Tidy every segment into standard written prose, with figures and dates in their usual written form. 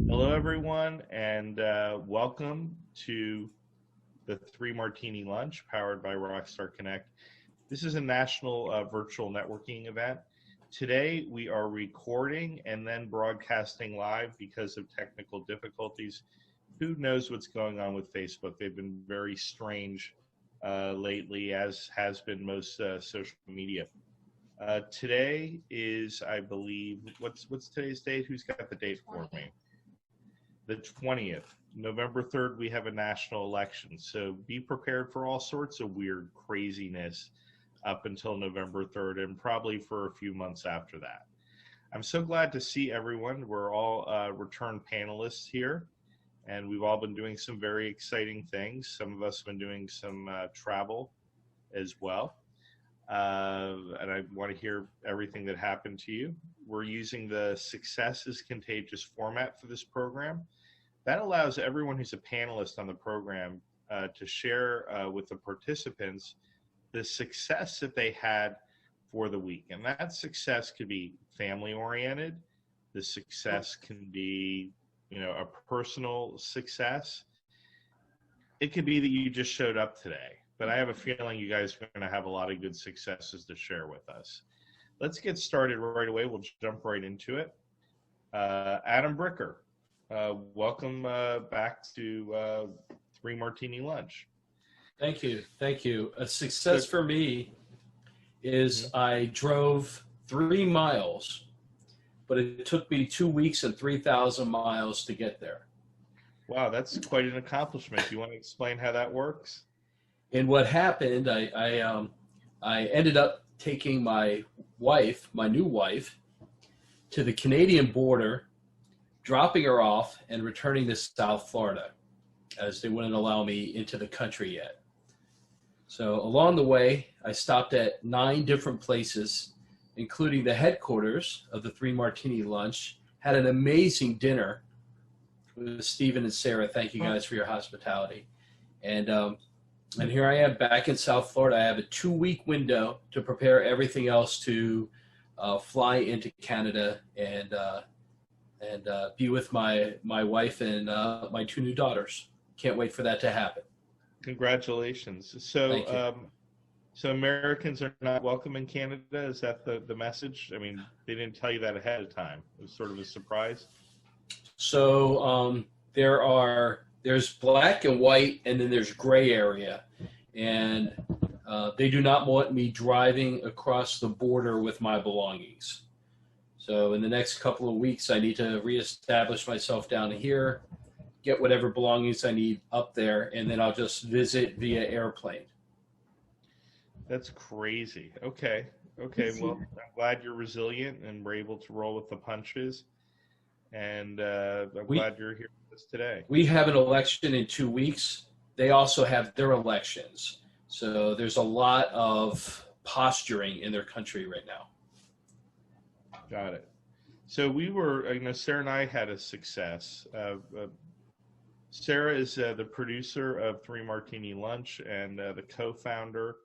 Hello, everyone, and welcome to the Three Martini Lunch powered by Rockstar Connect. This is a national virtual networking event. Today, we are recording and then broadcasting live because of technical difficulties. Who knows what's going on with Facebook? They've been very strange lately, as has been most social media. Today is, I believe, what's today's date? Who's got the date for me? The 20th, November 3rd, we have a national election. So be prepared for all sorts of weird craziness up until November 3rd and probably for a few months after that. I'm so glad to see everyone. We're all returned panelists here, and we've all been doing some very exciting things. Some of us have been doing some travel as well. And I want to hear everything that happened to you. We're using the Success is Contagious format for this program. That allows everyone who's a panelist on the program to share with the participants the success that they had for the week. And that success could be family-oriented. The success can be, a personal success. It could be that you just showed up today. But I have a feeling you guys are going to have a lot of good successes to share with us. Let's get started right away. We'll jump right into it. Adam Bricker, welcome back to Three Martini Lunch. Thank you. Thank you. A success for me is I drove 3 miles, but it took me 2 weeks and 3,000 miles to get there. Wow, that's quite an accomplishment. Do you want to explain how that works? And what happened, I ended up taking my new wife, to the Canadian border, dropping her off and returning to South Florida, as they wouldn't allow me into the country yet. So along the way, I stopped at 9 different places, including the headquarters of the Three Martini Lunch, had an amazing dinner with Stephen and Sarah. Thank you guys for your hospitality. And here I am back in South Florida. I have a 2-week window to prepare everything else to fly into Canada and be with my wife and my 2 new daughters. Can't wait for that to happen. Congratulations. So, so Americans are not welcome in Canada? Is that the message? I mean, they didn't tell you that ahead of time. It was sort of a surprise. So there's black and white, and then there's gray area. And they do not want me driving across the border with my belongings. So in the next couple of weeks, I need to reestablish myself down here, get whatever belongings I need up there, and then I'll just visit via airplane. That's crazy. Okay. Well, I'm glad you're resilient and we're able to roll with the punches. And I'm glad you're here with us today. We have an election in 2 weeks. They also have their elections. So there's a lot of posturing in their country right now. Got it. So we were, Sarah and I had a success. Sarah is the producer of Three Martini Lunch and the co-founder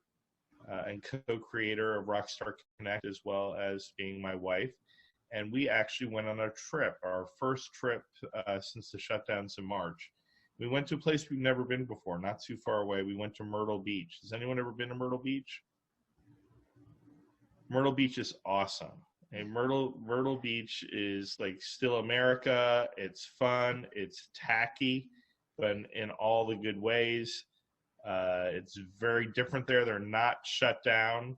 and co-creator of Rockstar Connect, as well as being my wife. And we actually went on a trip, our first trip since the shutdowns in March. We went to a place we've never been before, not too far away. We went to Myrtle Beach. Has anyone ever been to Myrtle Beach? Myrtle Beach is awesome. And Myrtle Beach is like still America. It's fun. It's tacky, but in all the good ways. It's very different there. They're not shut down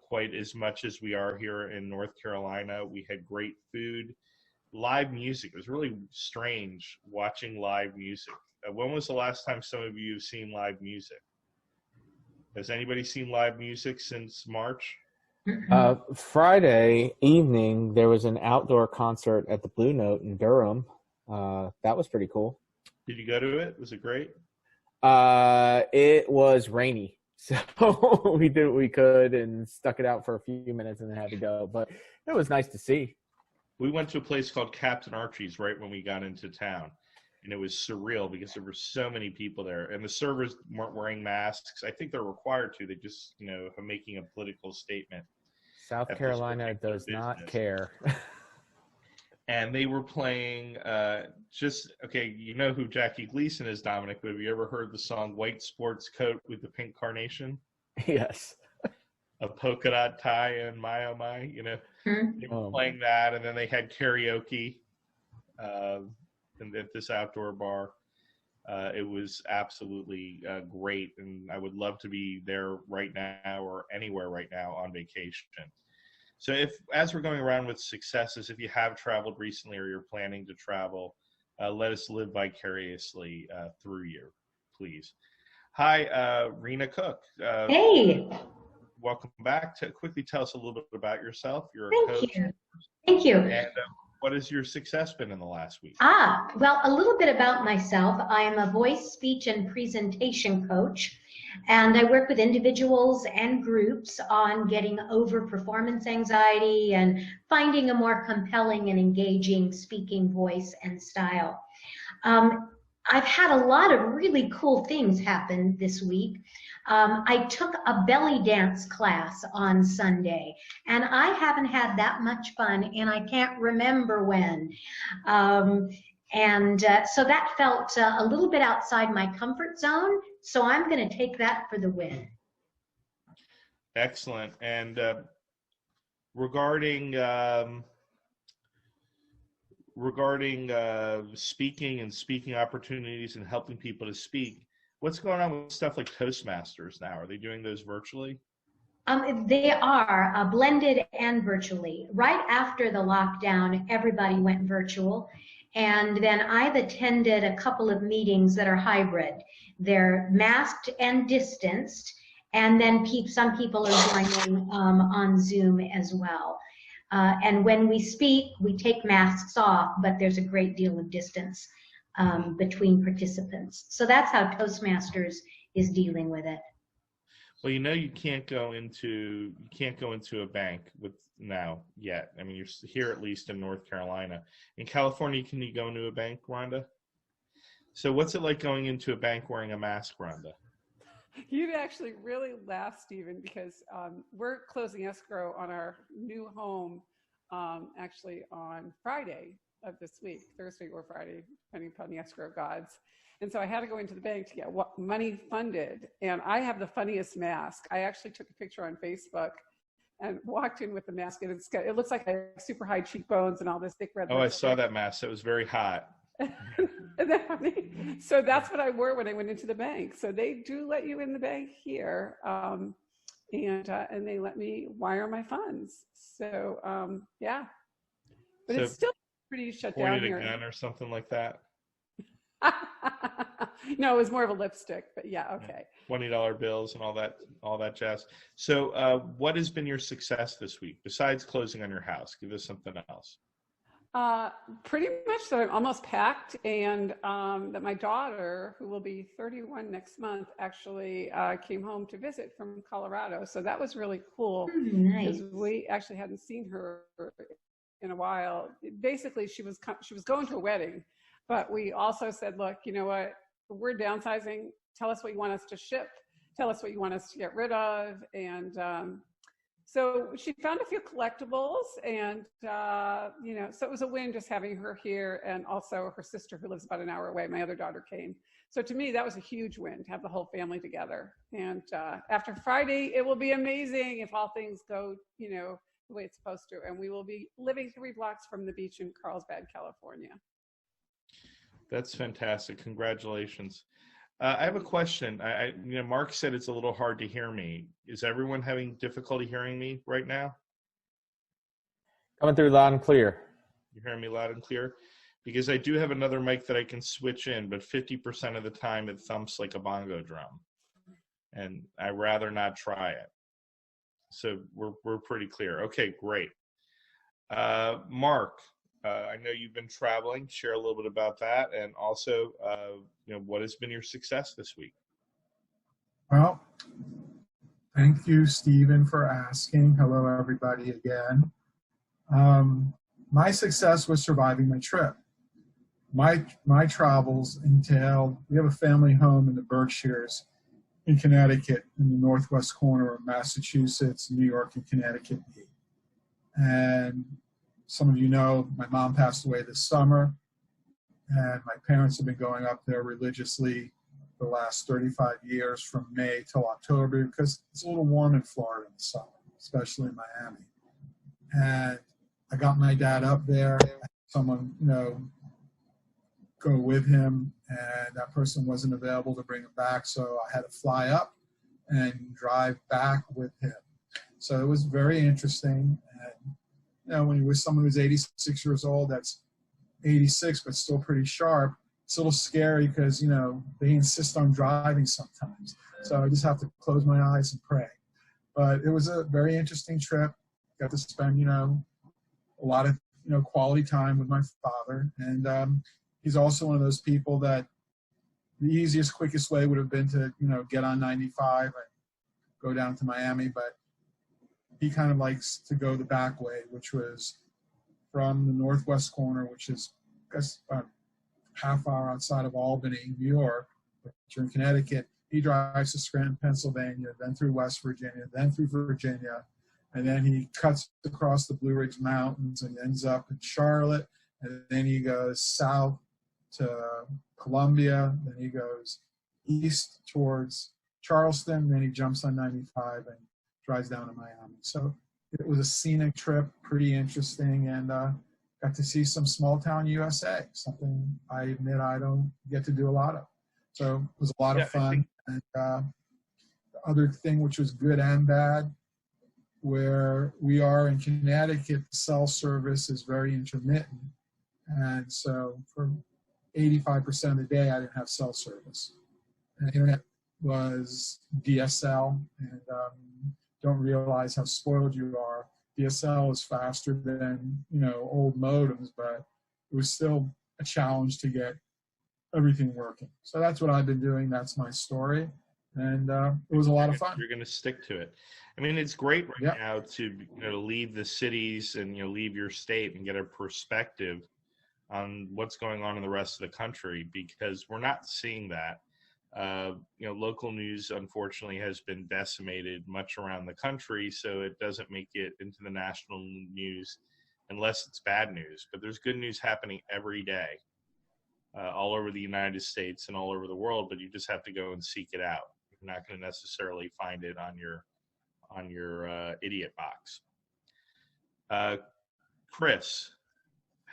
quite as much as we are here in North Carolina. We had great food, live music. It was really strange watching live music. When was the last time some of you have seen live music? Has anybody seen live music since March? Friday evening, there was an outdoor concert at the Blue Note in Durham. That was pretty cool. Did you go to it? Was it great? It was rainy, so we did what we could and stuck it out for a few minutes and then had to go. But it was nice to see. We went to a place called Captain Archie's right when we got into town, and it was surreal because there were so many people there, and the servers weren't wearing masks. I think they're required to. They just, are making a political statement. South Carolina does not care. And they were playing okay, you know who Jackie Gleason is, Domenic, but have you ever heard the song White Sports Coat with the Pink Carnation? Yes. A polka dot tie and my oh my, you know. They were playing that, and then they had karaoke at this outdoor bar. It was absolutely great, and I would love to be there right now or anywhere right now on vacation. So as we're going around with successes, if you have traveled recently or you're planning to travel, let us live vicariously through you, please. Hi, Rena Cook. Hey. Welcome back. Quickly tell us a little bit about yourself. You're a coach. Thank you. And what has your success been in the last week? Well, a little bit about myself. I am a voice, speech, and presentation coach, and I work with individuals and groups on getting over performance anxiety and finding a more compelling and engaging speaking voice and style. I've had a lot of really cool things happen this week. I took a belly dance class on Sunday, and I haven't had that much fun, and I can't remember when. So that felt a little bit outside my comfort zone, so I'm going to take that for the win. Excellent. And regarding speaking and speaking opportunities and helping people to speak, what's going on with stuff like Toastmasters now? Are they doing those virtually? They are blended and virtually. Right after the lockdown, everybody went virtual. And then I've attended a couple of meetings that are hybrid. They're masked and distanced. And then some people are joining on Zoom as well. And when we speak, we take masks off, but there's a great deal of distance between participants. So that's how Toastmasters is dealing with it. Well, you know, you can't go into a bank now yet. I mean, you're here at least in North Carolina. In California, can you go into a bank, Rhonda? So what's it like going into a bank wearing a mask, Rhonda? You'd actually really laugh, Stephen, because we're closing escrow on our new home actually on Friday of this week, Thursday or Friday, depending upon the escrow gods. And so I had to go into the bank to get money funded. And I have the funniest mask. I actually took a picture on Facebook and walked in with the mask. And it looks like I have super high cheekbones and all this thick red. Oh, I saw that mask. It was very hot. So that's what I wore when I went into the bank. So they do let you in the bank here. And they let me wire my funds. So, yeah. But so it's still pretty shut down here. Pointed a gun or something like that? No, it was more of a lipstick, but yeah, okay. $20 bills and all that jazz. So what has been your success this week besides closing on your house? Give us something else. Pretty much that I'm almost packed, and that my daughter, who will be 31 next month, actually came home to visit from Colorado. So that was really cool. Nice. Because we actually hadn't seen her in a while. Basically, she was going to a wedding, but we also said, look, you know what? We're downsizing. Tell us what you want us to ship. Tell us what you want us to get rid of. And so she found a few collectibles, and so it was a win just having her here, and also her sister who lives about an hour away. My other daughter came. So to me, that was a huge win to have the whole family together. And after Friday, it will be amazing if all things go, the way it's supposed to. And we will be living 3 blocks from the beach in Carlsbad, California. That's fantastic. Congratulations. I have a question. Mark said it's a little hard to hear me. Is everyone having difficulty hearing me right now? Coming through loud and clear. You're hearing me loud and clear? Because I do have another mic that I can switch in, but 50% of the time it thumps like a bongo drum. And I'd rather not try it. So we're pretty clear. Okay, great. Mark, I know you've been traveling. Share a little bit about that, and also, what has been your success this week? Well, thank you, Stephen, for asking. Hello, everybody, again. My success was surviving my trip. My travels entailed, we have a family home in the Berkshires in Connecticut, in the northwest corner of Massachusetts, New York, and Connecticut. And some of you know my mom passed away this summer, and my parents have been going up there religiously for the last 35 years from May till October, because it's a little warm in Florida in the summer, especially in Miami. And I got my dad up there, someone, go with him, and that person wasn't available to bring him back, so I had to fly up and drive back with him. So it was very interesting. And, when you're with someone who's 86 years old, that's 86, but still pretty sharp, it's a little scary because, they insist on driving sometimes. So I just have to close my eyes and pray. But it was a very interesting trip. Got to spend, a lot of, quality time with my father. And he's also one of those people that the easiest, quickest way would have been to, get on 95 and go down to Miami. But he kind of likes to go the back way, which was from the northwest corner, which is, I guess, about half hour outside of Albany, New York. But you're in Connecticut. He drives to Scranton, Pennsylvania, then through West Virginia, then through Virginia, and then he cuts across the Blue Ridge Mountains and ends up in Charlotte, and then he goes south to Columbia, then he goes east towards Charleston, then he jumps on 95 and drives down to Miami. So it was a scenic trip, pretty interesting, and got to see some small town USA, something I admit I don't get to do a lot of. So it was a lot of fun. And the other thing, which was good and bad, where we are in Connecticut, cell service is very intermittent. And so for 85% of the day, I didn't have cell service. And the internet was DSL, and don't realize how spoiled you are. DSL is faster than, old modems, but it was still a challenge to get everything working. So that's what I've been doing. That's my story. And it was a lot of fun. You're going to stick to it. I mean, it's great right now to leave the cities and leave your state and get a perspective on what's going on in the rest of the country, because we're not seeing that. Local news, unfortunately, has been decimated much around the country, so it doesn't make it into the national news unless it's bad news. But there's good news happening every day, all over the United States and all over the world, but you just have to go and seek it out. You're not going to necessarily find it on your idiot box. Chris,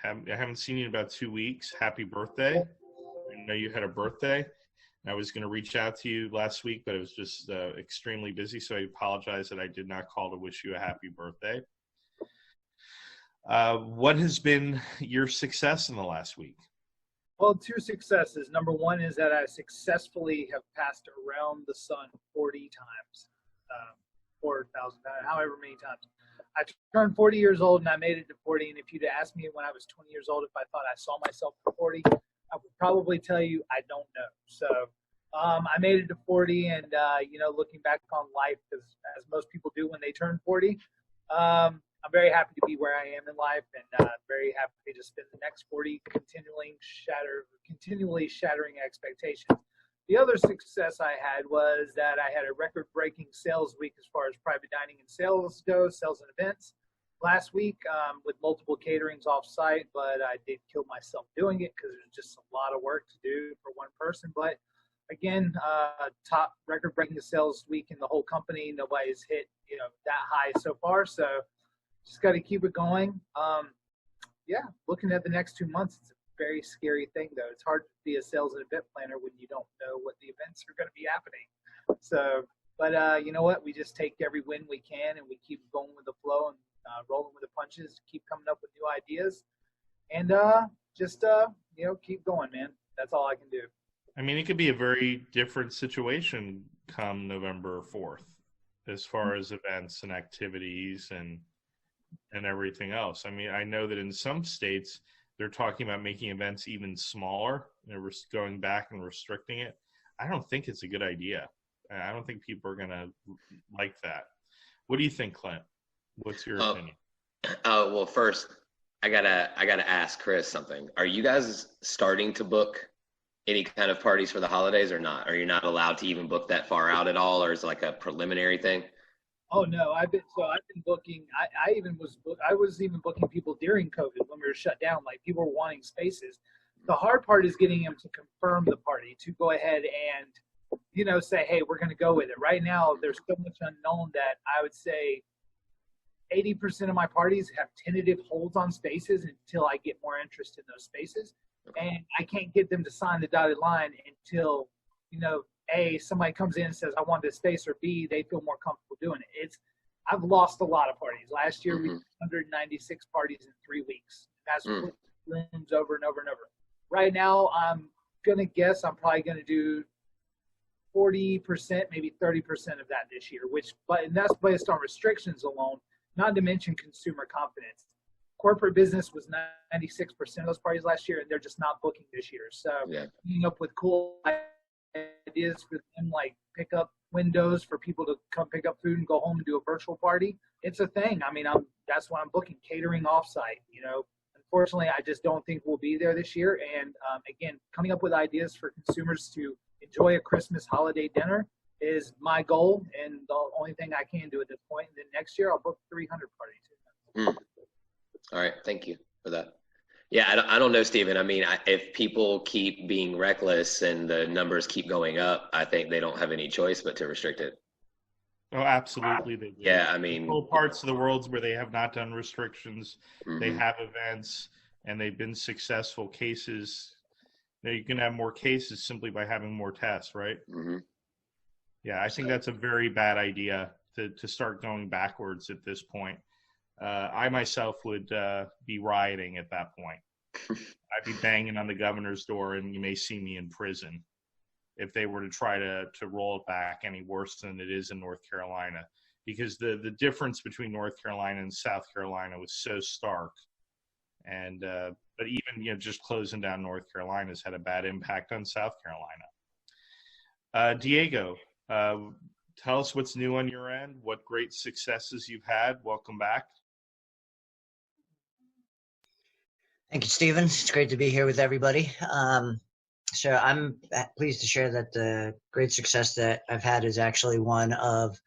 I haven't seen you in about 2 weeks. Happy birthday. I know you had a birthday. I was going to reach out to you last week, but it was just extremely busy, so I apologize that I did not call to wish you a happy birthday. What has been your success in the last week? Well, 2 successes. Number one is that I successfully have passed around the sun 40 times, 4,000, however many times. I turned 40 years old, and I made it to 40, and if you'd asked me when I was 20 years old if I thought I saw myself at 40, I would probably tell you I don't know. So I made it to 40, and, looking back on life, as most people do when they turn 40, I'm very happy to be where I am in life, and very happy to spend the next 40 continually shattering expectations. The other success I had was that I had a record-breaking sales week as far as private dining and sales go, sales and events. Last week with multiple caterings off-site, but I did kill myself doing it because it was just a lot of work to do for one person. But again, top record-breaking sales week in the whole company. Nobody's hit that high so far, so just got to keep it going. Looking at the next 2 months, it's a very scary thing, though. It's hard to be a sales and event planner when you don't know what the events are going to be happening. So, but you know what? We just take every win we can, and we keep going with the flow and rolling with the punches, keep coming up with new ideas, and keep going, man. That's all I can do. I mean, it could be a very different situation come November 4th as far as events and activities and everything else. I mean, I know that in some states they're talking about making events even smaller. They're going back and restricting it. I don't think it's a good idea. I don't think people are going to like that. What do you think, Clint? What's your opinion? Well, first, I gotta ask Chris something. Are you guys starting to book any kind of parties for the holidays or not? Are you not allowed to even book that far out at all, or is it like a preliminary thing? Oh no, I've been booking. I was even booking people during COVID when we were shut down. Like people were wanting spaces. The hard part is getting them to confirm the party, to go ahead and say, hey, we're going to go with it. Right now, there's so much unknown that I would say 80% of my parties have tentative holds on spaces until I get more interest in those spaces, and I can't get them to sign the dotted line until A, somebody comes in and says, I want this space, or B, they feel more comfortable doing it. I've lost a lot of parties. Last year, we did 196 parties in 3 weeks. That's rooms over and over and over. Right now, I'm going to guess I'm probably going to do 40%, maybe 30% of that this year, and that's based on restrictions alone, not to mention consumer confidence. Corporate business was 96% of those parties last year, and they're just not booking this year. So coming up with cool ideas for them, like pick up windows for people to come pick up food and go home and do a virtual party. It's a thing. I mean, that's what I'm booking, catering offsite. Unfortunately, I just don't think we'll be there this year. And again, coming up with ideas for consumers to enjoy a Christmas holiday dinner is my goal, and the only thing I can do at this point. And then next year, I'll book 300 parties. All right, thank you for that. Yeah, I don't know, Stephen. I mean, if people keep being reckless and the numbers keep going up, I think they don't have any choice but to restrict it. Oh, absolutely. They do. Yeah, I mean, whole parts of the world where they have not done restrictions, they have events, and they've been successful cases. You can have more cases simply by having more tests, right? Yeah, I think that's a very bad idea to start going backwards at this point. I myself would be rioting at that point. I'd be banging on the governor's door, and you may see me in prison if they were to try to roll it back any worse than it is in North Carolina, because the difference between North Carolina and South Carolina was so stark. And but even just closing down North Carolina has had a bad impact on South Carolina. Diego, tell us what's new on your end, what great successes you've had. Welcome back. Thank you, Stephen. It's great to be here with everybody. So I'm pleased to share that the great success that I've had is actually one of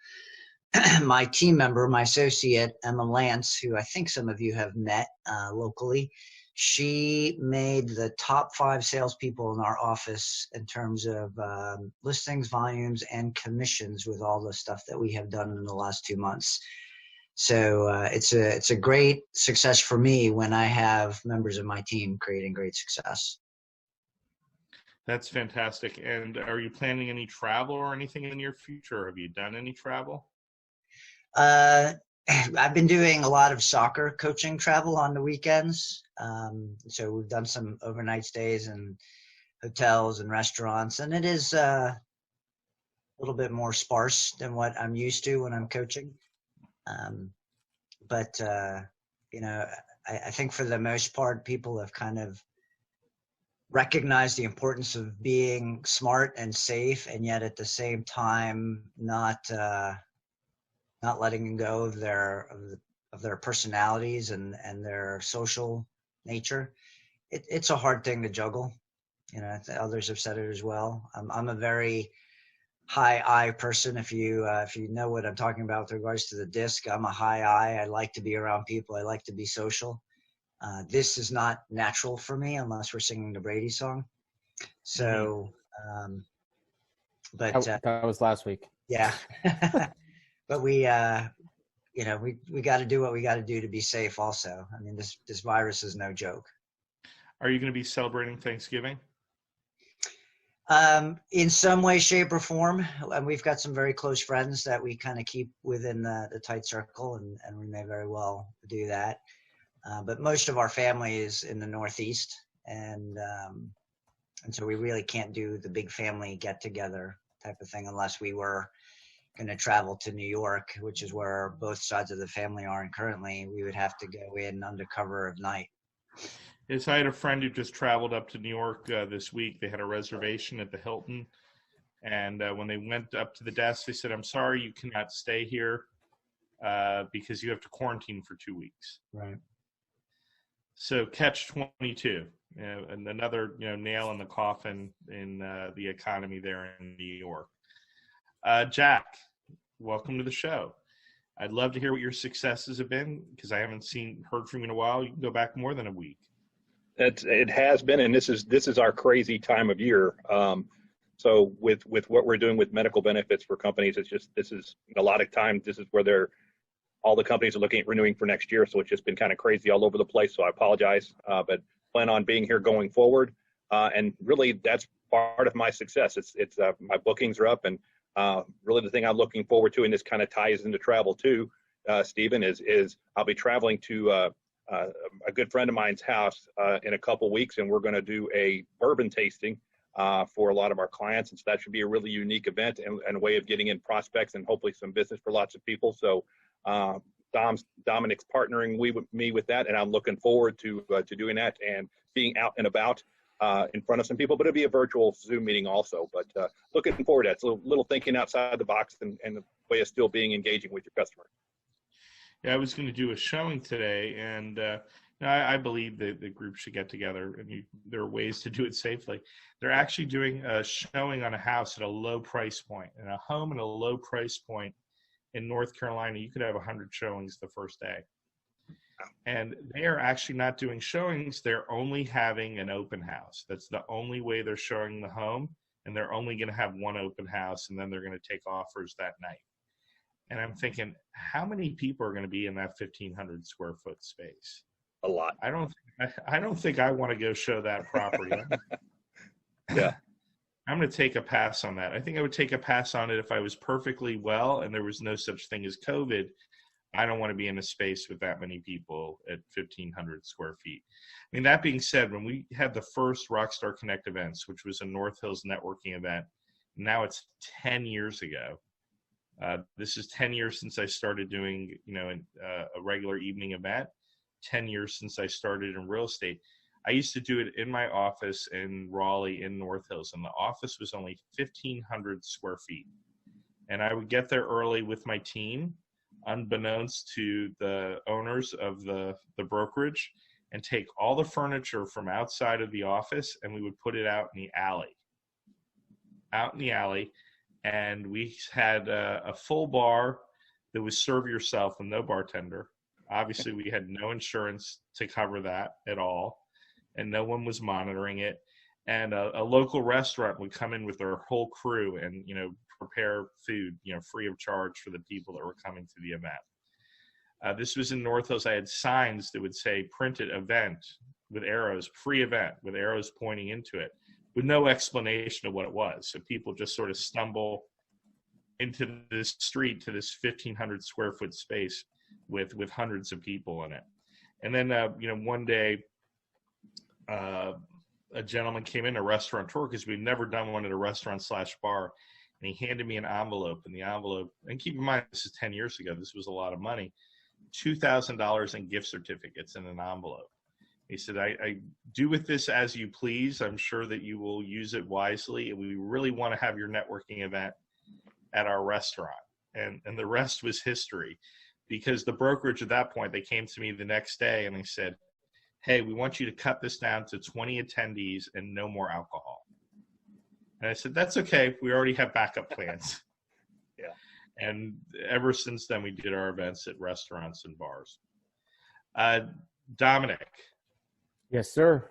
my team member, my associate, Emma Lance, who I think some of you have met locally. She made the top 5 salespeople in our office in terms of listings, volumes, and commissions with all the stuff that we have done in the last 2 months. So it's a great success for me when I have members of my team creating great success. That's fantastic. And are you planning any travel or anything in your future? Have you done any travel? I've been doing a lot of soccer coaching travel on the weekends. So we've done some overnight stays in hotels and restaurants, and it is a little bit more sparse than what I'm used to when I'm coaching. But I think for the most part, people have kind of recognized the importance of being smart and safe, and yet at the same time not letting go of their personalities and their social nature. It's a hard thing to juggle. Others have said it as well. I'm a very high I person. If you know what I'm talking about with regards to the disc, I'm a high I. I like to be around people. I like to be social. This is not natural for me unless we're singing the Brady song. So, but that was last week. Yeah. But we got to do what we got to do to be safe also. I mean, this virus is no joke. Are you going to be celebrating Thanksgiving? In some way, shape, or form. And we've got some very close friends that we kind of keep within the tight circle, and we may very well do that. But most of our family is in the Northeast, and so we really can't do the big family get-together type of thing unless we were going to travel to New York, which is where both sides of the family are, and currently we would have to go in under cover of night. Yes, I had a friend who just traveled up to New York this week. They had a reservation at the Hilton, and when they went up to the desk, they said, "I'm sorry, you cannot stay here because you have to quarantine for 2 weeks." Right. So catch-22, and another nail in the coffin in the economy there in New York. Jack, welcome to the show. I'd love to hear what your successes have been, because I haven't heard from you in a while. You can go back more than a week. It has been, and this is our crazy time of year. So with what we're doing with medical benefits for companies, this is a lot of times, this is where all the companies are looking at renewing for next year. So it's just been kind of crazy all over the place. So I apologize, but plan on being here going forward. And really, that's part of my success. It's my bookings are up, and really the thing I'm looking forward to, and this kind of ties into travel too, Stephen, is I'll be traveling to a good friend of mine's house in a couple weeks, and we're going to do a bourbon tasting for a lot of our clients. And so that should be a really unique event and a way of getting in prospects and hopefully some business for lots of people. So Domenic's partnering with me with that, and I'm looking forward to doing that and being out and about in front of some people. But it'll be a virtual Zoom meeting also. But looking forward to that. It's a little thinking outside the box and a way of still being engaging with your customer. Yeah, I was going to do a showing today, and I believe that the group should get together, and there are ways to do it safely. They're actually doing a showing on a house at a low price point, and a home at a low price point in North Carolina. You could have 100 showings the first day. And they are actually not doing showings. They're only having an open house. That's the only way they're showing the home, and they're only going to have one open house, and then they're going to take offers that night. And I'm thinking, how many people are going to be in that 1,500 square foot space? A lot. I don't think I want to go show that property. Yeah. I'm going to take a pass on that. I think I would take a pass on it if I was perfectly well and there was no such thing as COVID. I don't want to be in a space with that many people at 1,500 square feet. I mean, that being said, when we had the first Rockstar Connect events, which was a North Hills networking event, now it's 10 years ago. This is 10 years since I started doing, a regular evening event, 10 years since I started in real estate. I used to do it in my office in Raleigh in North Hills, and the office was only 1,500 square feet. And I would get there early with my team, unbeknownst to the owners of the brokerage, and take all the furniture from outside of the office, and we would put it out in the alley. And we had a full bar that was serve yourself and no bartender. Obviously, we had no insurance to cover that at all, and no one was monitoring it. And a local restaurant would come in with their whole crew and, prepare food, free of charge for the people that were coming to the event. This was in North Hills. I had signs that would say printed event with arrows, free event with arrows pointing into it, with no explanation of what it was. So people just sort of stumble into this street to this 1,500 square foot space with hundreds of people in it. And then, one day, a gentleman came in, a restaurateur, because we'd never done one at a restaurant/bar, and he handed me an envelope. And the envelope, and keep in mind, this is 10 years ago, this was a lot of money, $2,000 in gift certificates in an envelope. He said, I do with this as you please. I'm sure that you will use it wisely, and we really want to have your networking event at our restaurant. And the rest was history, because the brokerage at that point, they came to me the next day and they said, hey, we want you to cut this down to 20 attendees and no more alcohol. And I said, that's okay. We already have backup plans. Yeah. And ever since then, we did our events at restaurants and bars. Domenic. Yes, sir.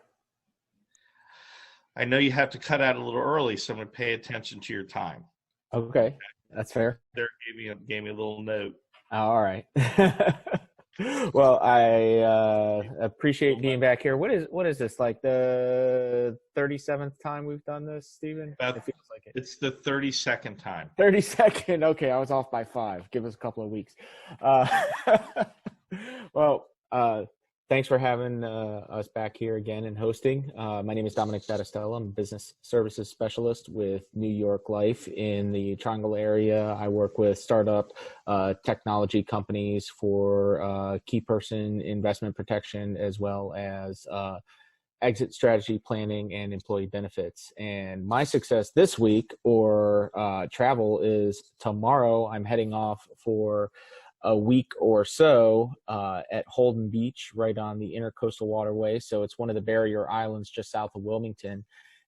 I know you have to cut out a little early, so I'm going to pay attention to your time. Okay, that's fair. There gave me a little note. All right. Well, I appreciate being back here. What is this, like the 37th time we've done this, Stephen? It feels like it. It's the 32nd time. 32nd. Okay, I was off by 5. Give us a couple of weeks. Well, thanks for having us back here again and hosting. My name is Domenic Battistella. I'm a business services specialist with New York Life in the Triangle area. I work with startup technology companies for key person investment protection, as well as exit strategy planning and employee benefits. And my success this week or travel is tomorrow I'm heading off for a week or so at Holden Beach, right on the Intercoastal Waterway. So it's one of the barrier islands just south of Wilmington.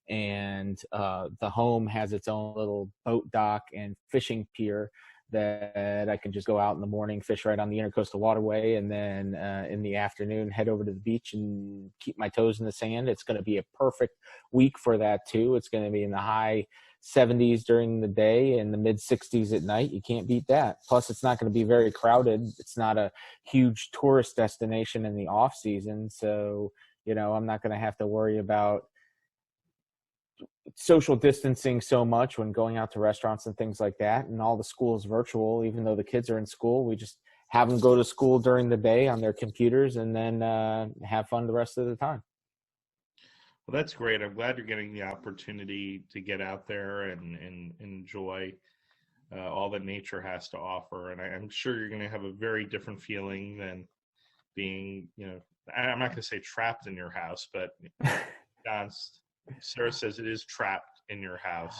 And the home has its own little boat dock and fishing pier that I can just go out in the morning, fish right on the Intercoastal Waterway, and then in the afternoon head over to the beach and keep my toes in the sand. It's going to be a perfect week for that too. It's going to be in the high 70s during the day and the mid 60s at night. You can't beat that. Plus, it's not going to be very crowded. It's not a huge tourist destination in the off season, so I'm not going to have to worry about social distancing so much when going out to restaurants and things like that. And all the school's virtual, even though the kids are in school. We just have them go to school during the day on their computers and then have fun the rest of the time. Well, that's great. I'm glad you're getting the opportunity to get out there and enjoy all that nature has to offer. And I'm sure you're going to have a very different feeling than being, I'm not going to say trapped in your house, but Sarah says it is trapped in your house.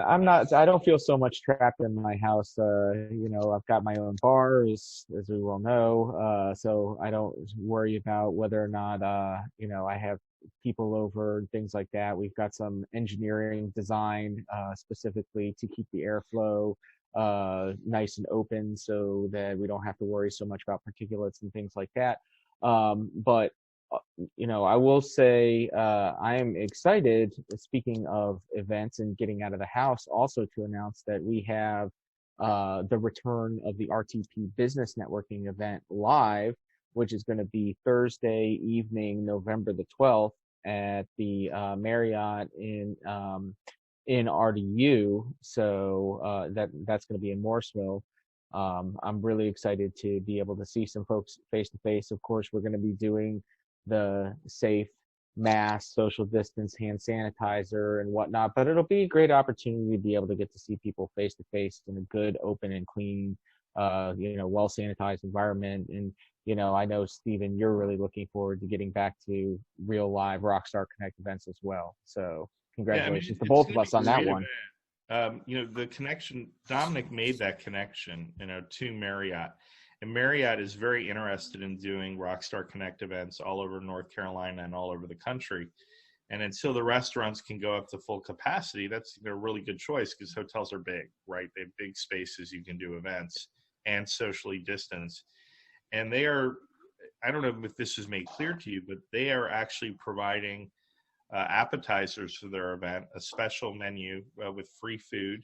I don't feel so much trapped in my house. I've got my own bar, as we well know. So I don't worry about whether or not, I have people over and things like that. We've got some engineering design specifically to keep the airflow nice and open so that we don't have to worry so much about particulates and things like that. But I will say I am excited, speaking of events and getting out of the house, also to announce that we have the return of the RTP Business Networking event live, which is going to be Thursday evening, November the 12th at the Marriott in RDU. So that's going to be in Morrisville. I'm really excited to be able to see some folks face to face. Of course, we're going to be doing the safe mask, social distance, hand sanitizer and whatnot, but it'll be a great opportunity to be able to get to see people face to face in a good, open and clean, well sanitized environment. And, I know, Stephen, you're really looking forward to getting back to real live Rockstar Connect events as well. So congratulations to both of us on that one. The connection, Domenic made that connection, to Marriott. And Marriott is very interested in doing Rockstar Connect events all over North Carolina and all over the country. And until the restaurants can go up to full capacity, that's a really good choice because hotels are big, right? They have big spaces. You can do events and socially distance. And they are, I don't know if this is made clear to you, but they are actually providing appetizers for their event, a special menu with free food.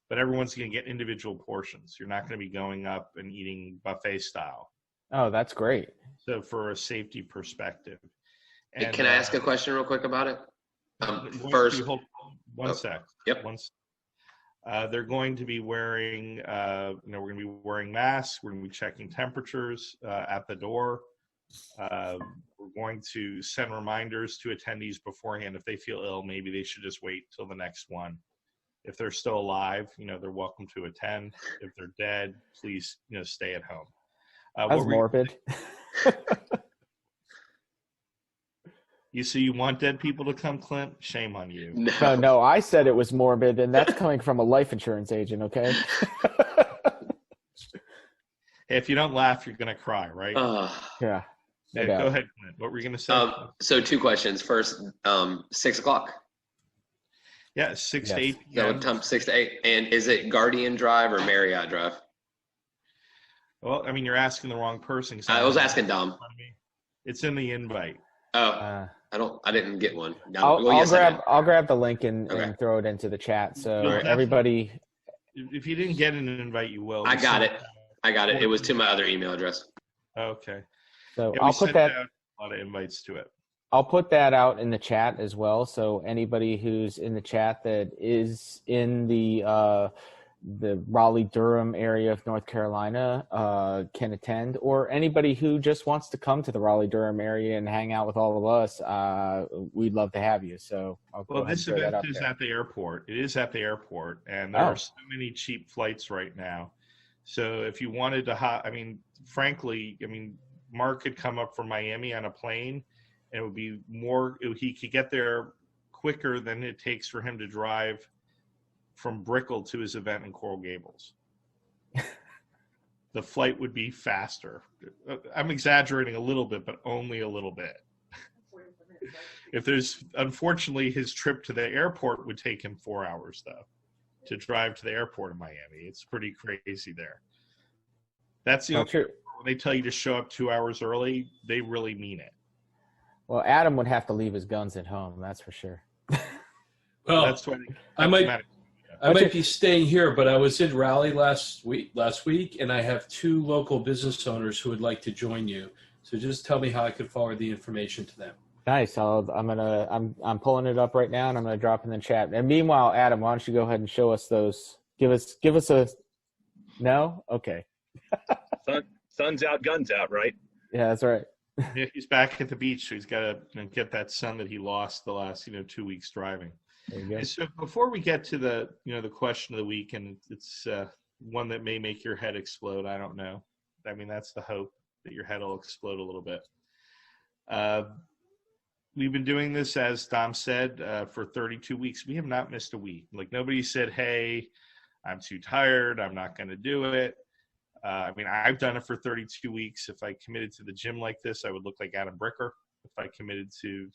But everyone's going to get individual portions. You're not going to be going up and eating buffet style. Oh, that's great. So for a safety perspective. And, can I ask a question real quick about it? First, hold one sec. Yep. They're going to be wearing, we're going to be wearing masks. We're going to be checking temperatures at the door. We're going to send reminders to attendees beforehand. If they feel ill, maybe they should just wait till the next one. If they're still alive, they're welcome to attend. If they're dead, please, stay at home. That's morbid. You want dead people to come, Clint? Shame on you. No, I said it was morbid, and that's coming from a life insurance agent, okay? If you don't laugh, you're going to cry, right? Yeah. No doubt. Go ahead, Clint. What were you going to say? So 2 questions. First, 6 o'clock. Yeah, 6 to 8 p.m. So 6 to 8. And is it Guardian Drive or Marriott Drive? Well, you're asking the wrong person. I was asking Dom. It's in the invite. Oh, I didn't get one. I'll grab the link and throw it into the chat. So everybody. If you didn't get an invite, you will. I got it. It was to my other email address. Okay. So I'll put that. A lot of invites to it. I'll put that out in the chat as well. So anybody who's in the chat that is in the Raleigh-Durham area of North Carolina can attend, or anybody who just wants to come to the Raleigh-Durham area and hang out with all of us, we'd love to have you. So this event is at the airport. It is at the airport, and there are so many cheap flights right now. So if you wanted to, frankly, Mark could come up from Miami on a plane, and it would be he could get there quicker than it takes for him to drive from Brickell to his event in Coral Gables. The flight would be faster. I'm exaggerating a little bit, but only a little bit. Unfortunately, his trip to the airport would take him 4 hours, though, to drive to the airport in Miami. It's pretty crazy there. That's the only, when they tell you to show up 2 hours early, they really mean it. Well, Adam would have to leave his guns at home, that's for sure. Well, that's why I might be staying here, but I was in Raleigh last week, and I have 2 local business owners who would like to join you. So just tell me how I could forward the information to them. Nice. I'm pulling it up right now, and I'm gonna drop in the chat. And meanwhile, Adam, why don't you go ahead and show us those? Give us a no. Okay. Sun's out, guns out, right? Yeah, that's right. Yeah, he's back at the beach, so he's got to get that sun that he lost the last 2 weeks driving. There you go. And so before we get to the the question of the week, and it's one that may make your head explode. I don't know. I mean, that's the hope, that your head will explode a little bit. We've been doing this, as Dom said, for 32 weeks. We have not missed a week. Like, nobody said, hey, I'm too tired, I'm not going to do it. I mean, I've done it for 32 weeks. If I committed to the gym like this, I would look like Adam Bricker. If I committed to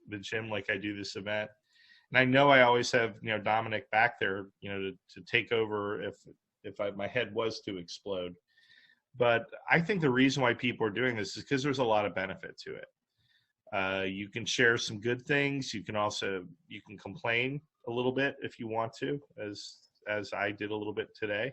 the gym like I do this event. And I know I always have, Domenic back there, to take over if my head was to explode. But I think the reason why people are doing this is because there's a lot of benefit to it. You can share some good things. You can complain a little bit if you want to, as I did a little bit today.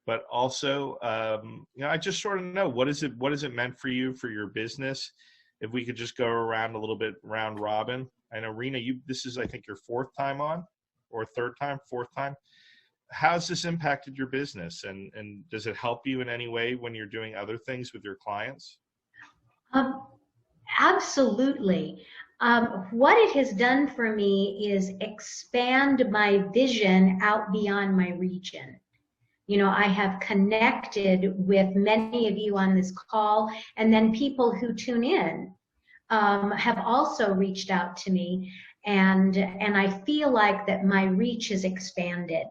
But also, I just sort of know what is it meant for you, for your business. If we could just go around a little bit round robin. I know, Rena, this is, I think, your 4th time on, or 4th time. How's this impacted your business, and does it help you in any way when you're doing other things with your clients? Absolutely. What it has done for me is expand my vision out beyond my region. I have connected with many of you on this call, and then people who tune in have also reached out to me, and I feel like that my reach is expanded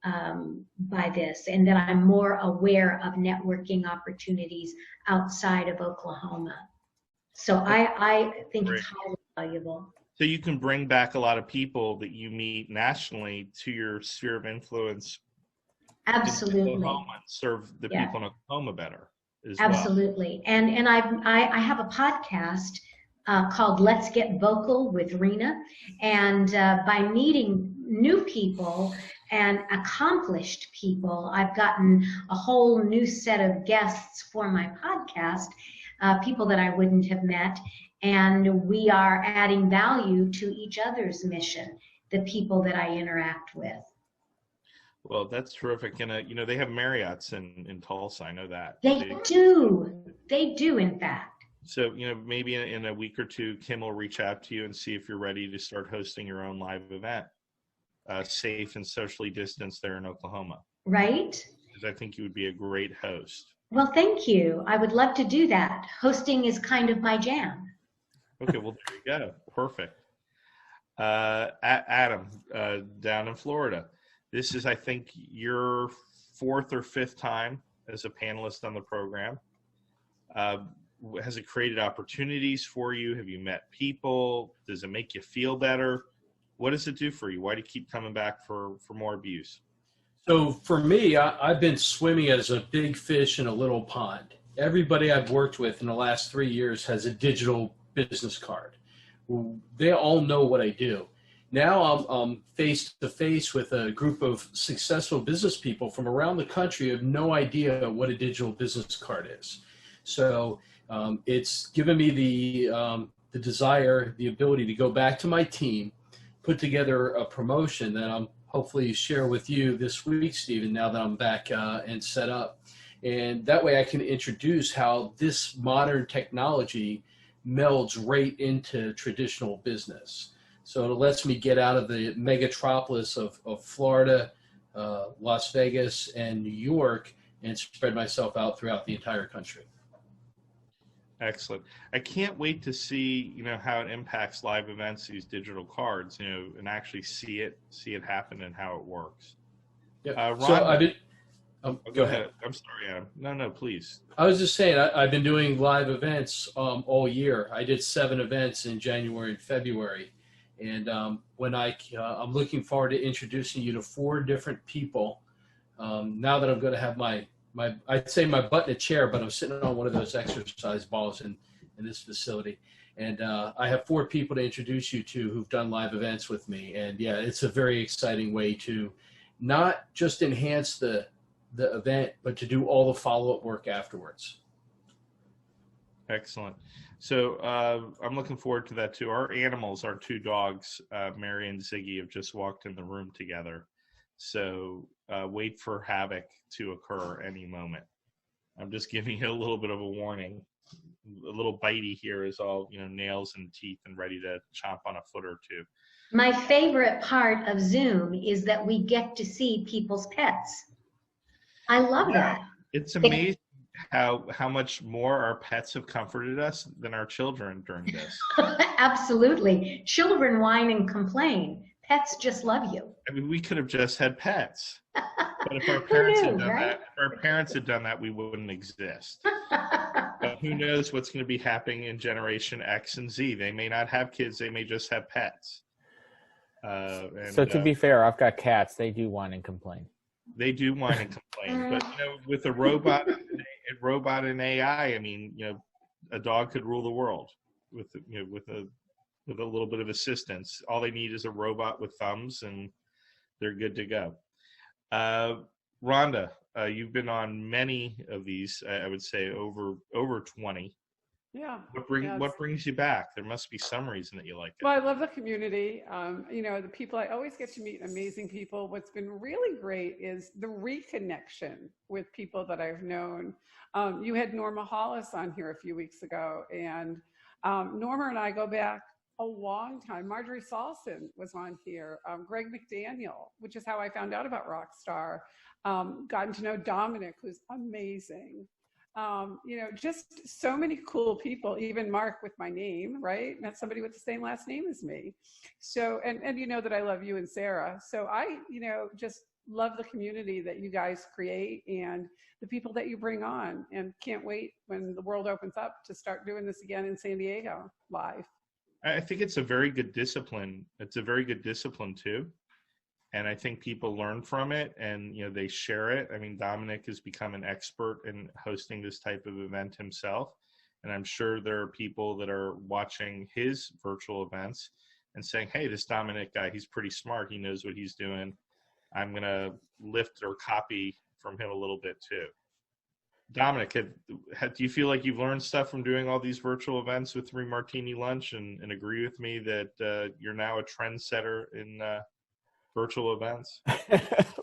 by this, and that I'm more aware of networking opportunities outside of Oklahoma. So I think it's highly valuable. So you can bring back a lot of people that you meet nationally to your sphere of influence. Absolutely. And serve the people in Oklahoma better as Absolutely. well. And I have a podcast called Let's Get Vocal with Rena. And by meeting new people and accomplished people, I've gotten a whole new set of guests for my podcast, people that I wouldn't have met. And we are adding value to each other's mission, the people that I interact with. Well, that's terrific. And, they have Marriott's in Tulsa. I know that. They do. They do, in fact. So, maybe in a week or two, Kim will reach out to you and see if you're ready to start hosting your own live event, safe and socially distanced there in Oklahoma. Right. Because I think you would be a great host. Well, thank you. I would love to do that. Hosting is kind of my jam. Okay, well, there you go. Perfect. Adam, down in Florida. This is, I think, your 4th or 5th time as a panelist on the program. Has it created opportunities for you? Have you met people? Does it make you feel better? What does it do for you? Why do you keep coming back for more abuse? So for me, I've been swimming as a big fish in a little pond. Everybody I've worked with in the last 3 years has a digital business card. They all know what I do. Now I'm face to face with a group of successful business people from around the country who have no idea what a digital business card is. So it's given me the desire, the ability to go back to my team, put together a promotion that I'm hopefully share with you this week, Stephen, now that I'm back and set up. And that way I can introduce how this modern technology melds right into traditional business. So it lets me get out of the megatropolis of Florida, Las Vegas, and New York, and spread myself out throughout the entire country. Excellent. I can't wait to see, how it impacts live events, these digital cards, and actually see it happen and how it works. Yeah. Ron, so I've been. Go ahead. I'm sorry, Adam. No, please. I was just saying, I've been doing live events all year. I did 7 events in January and February. And when I'm looking forward to introducing you to 4 different people. Now that I'm going to have I'd say my butt in a chair, but I'm sitting on one of those exercise balls in this facility. And I have 4 people to introduce you to who've done live events with me. And yeah, it's a very exciting way to not just enhance the event, but to do all the follow-up work afterwards. Excellent. So I'm looking forward to that too. Our animals, our 2 dogs, Mary and Ziggy, have just walked in the room together. So wait for havoc to occur any moment. I'm just giving you a little bit of a warning. A little bitey here is all, nails and teeth and ready to chomp on a foot or 2. My favorite part of Zoom is that we get to see people's pets. I love that. It's amazing how much more our pets have comforted us than our children during this. Absolutely. Children whine and complain. Pets just love you. I mean, we could have just had pets. But if our parents had done that, we wouldn't exist. But who knows what's going to be happening in Generation X and Z? They may not have kids. They may just have pets. So to be fair, I've got cats. They do whine and complain. They do whine and complain. But with a robot and AI, I mean, a dog could rule the world with a little bit of assistance. All they need is a robot with thumbs, and they're good to go. Rhonda, you've been on many of these. I would say over 20. Yeah. What brings you back? There must be some reason that you like it. Well, I love the community. The people, I always get to meet amazing people. What's been really great is the reconnection with people that I've known. You had Norma Hollis on here a few weeks ago, and Norma and I go back a long time. Marjorie Salson was on here. Greg McDaniel, which is how I found out about Rockstar. Gotten to know Domenic, who's amazing. Just so many cool people, even Mark with my name, right? That's somebody with the same last name as me. So, and you know that I love you and Sarah. So I, just love the community that you guys create and the people that you bring on, and can't wait when the world opens up to start doing this again in San Diego live. I think it's a very good discipline. It's a very good discipline too. And I think people learn from it and, they share it. I mean, Domenic has become an expert in hosting this type of event himself. And I'm sure there are people that are watching his virtual events and saying, hey, this Domenic guy, he's pretty smart. He knows what he's doing. I'm going to lift or copy from him a little bit too. Domenic, do you feel like you've learned stuff from doing all these virtual events with 3 Martini Lunch and agree with me that you're now a trendsetter in virtual events?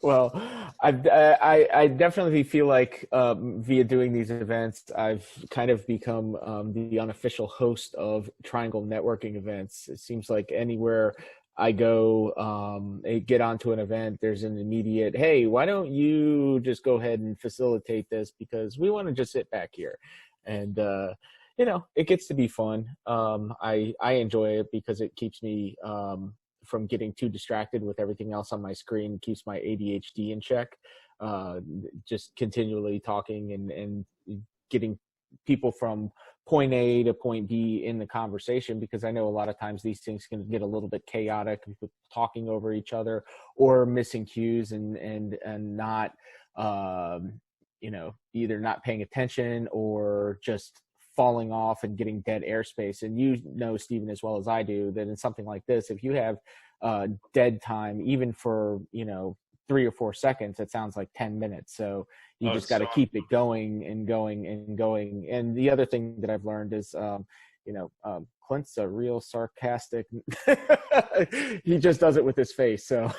Well, I definitely feel like via doing these events, I've kind of become the unofficial host of Triangle networking events. It seems like anywhere I go, get onto an event, there's an immediate, hey, why don't you just go ahead and facilitate this, because we want to just sit back here. And it gets to be fun. I enjoy it because it keeps me from getting too distracted with everything else on my screen, keeps my ADHD in check. Just continually talking and getting people from point A to point B in the conversation, because I know a lot of times these things can get a little bit chaotic, people talking over each other or missing cues and not, either not paying attention or just falling off and getting dead airspace. And Stephen, as well as I do, that in something like this, if you have dead time, even for 3 or 4 seconds, it sounds like 10 minutes. So you just got to keep it going and going and going. And the other thing that I've learned is, Clint's a real sarcastic. He just does it with his face. So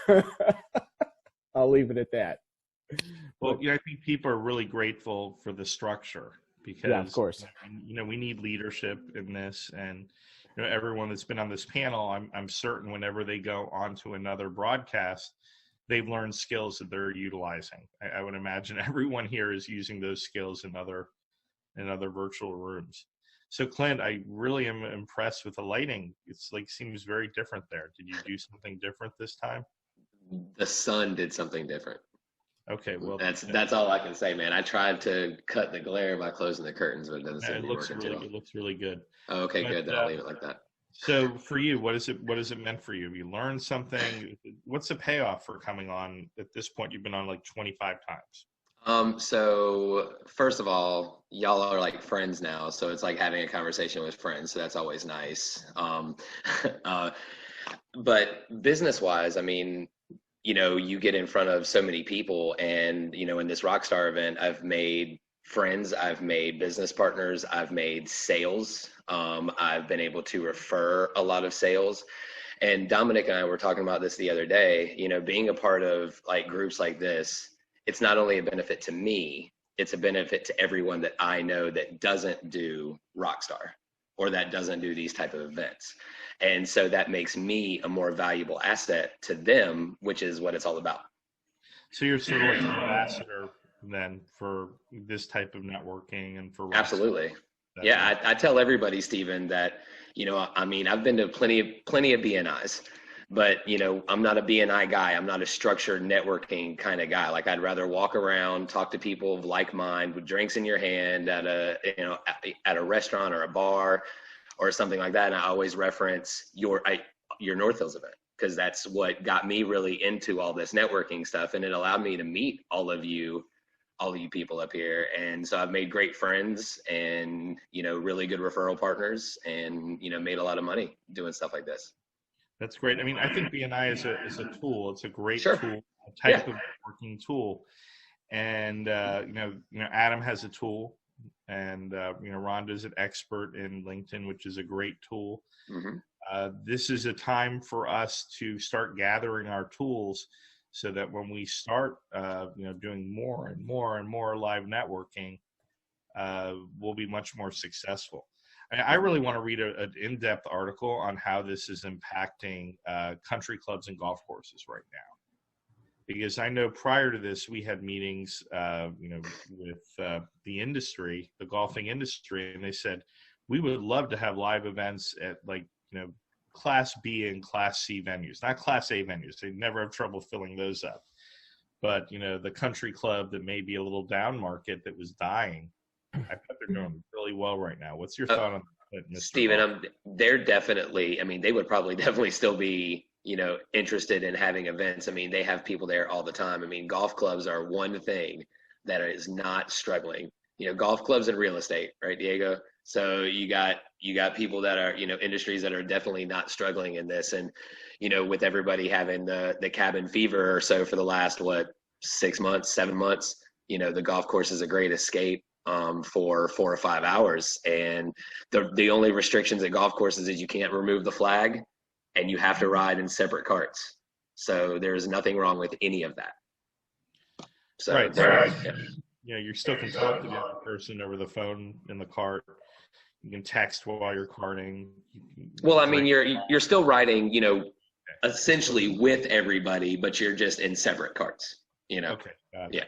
I'll leave it at that. Well, I think people are really grateful for the structure, because yeah, of course, we need leadership in this, and everyone that's been on this panel, I'm certain whenever they go on to another broadcast, they've learned skills that they're utilizing. I would imagine everyone here is using those skills in other virtual rooms. So Clint, I really am impressed with the lighting. It's seems very different there. Did you do something different this time? The sun did something different. Okay, well, that's all I can say, man. I tried to cut the glare by closing the curtains, but it doesn't seem to be working too well. It looks really good. Oh, okay, good. Then I'll leave it like that. So for you, what is it meant for you? Have you learned something? What's the payoff for coming on at this point? You've been on like 25 times. So first of all, y'all are like friends now, so it's like having a conversation with friends. So that's always nice. But business-wise, I mean, you know, you get in front of so many people, and you know, in this Rockstar event, I've made friends, I've made business partners, I've made sales. I've been able to refer a lot of sales. And Domenic and I were talking about this the other day, you know, being a part of like groups like this, it's not only a benefit to me, it's a benefit to everyone that I know that doesn't do Rockstar or that doesn't do these type of events. And so that makes me a more valuable asset to them, which is what it's all about. So you're sort of like an ambassador then for this type of networking and for Rockstar. Absolutely. Yeah, I tell everybody, Stephen, that, you know, I mean, I've been to plenty of BNIs, but, you know, I'm not a BNI guy. I'm not a structured networking kind of guy. Like, I'd rather walk around, talk to people of like mind with drinks in your hand at a restaurant or a bar or something like that. And I always reference your North Hills event, because that's what got me really into all this networking stuff. And it allowed me to meet all of you people up here. And so I've made great friends and, you know, really good referral partners, and, you know, made a lot of money doing stuff like this. That's great. I mean, I think BNI is a tool. It's a great Sure. tool, a type of networking tool. And, you know, Adam has a tool, and, you know, Rhonda's an expert in LinkedIn, which is a great tool. Mm-hmm. This is a time for us to start gathering our tools, so that when we start, you know, doing more and more and more live networking, we'll be much more successful. I really want to read an in-depth article on how this is impacting country clubs and golf courses right now, because I know prior to this we had meetings, you know, with the industry, the golfing industry, and they said we would love to have live events at, like, you know, Class B and Class C venues, not Class A venues. They never have trouble filling those up. But, you know, the country club that may be a little down market that was dying, I bet they're doing really well right now. What's your thought on that, Mr. Stephen? They're definitely, I mean, they would probably definitely still be, you know, interested in having events. I mean, they have people there all the time. I mean, golf clubs are one thing that is not struggling. You know, golf clubs and real estate, right, Diego? So you got people that are, you know, industries that are definitely not struggling in this. And, you know, with everybody having the cabin fever or so for the last, 6 months, 7 months, you know, the golf course is a great escape for 4 or 5 hours. And the only restrictions at golf courses is you can't remove the flag and you have to ride in separate carts. So there's nothing wrong with any of that. So, right. Yeah. You know, you still can talk to the other person over the phone in the cart. You can text while you're karting. Well, I mean, you're still riding, you know, essentially with everybody, but you're just in separate carts, you know? Okay. Got it. Yeah.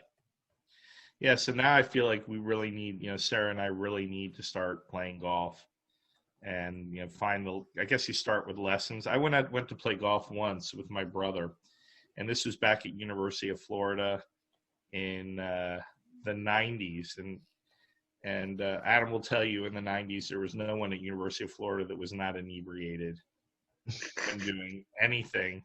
Yeah. So now I feel like we really need, you know, Sarah and I really need to start playing golf, and, you know, I guess you start with lessons. I went to play golf once with my brother, and this was back at University of Florida in the 90s. And Adam will tell you, in the 90s, there was no one at University of Florida that was not inebriated and doing anything.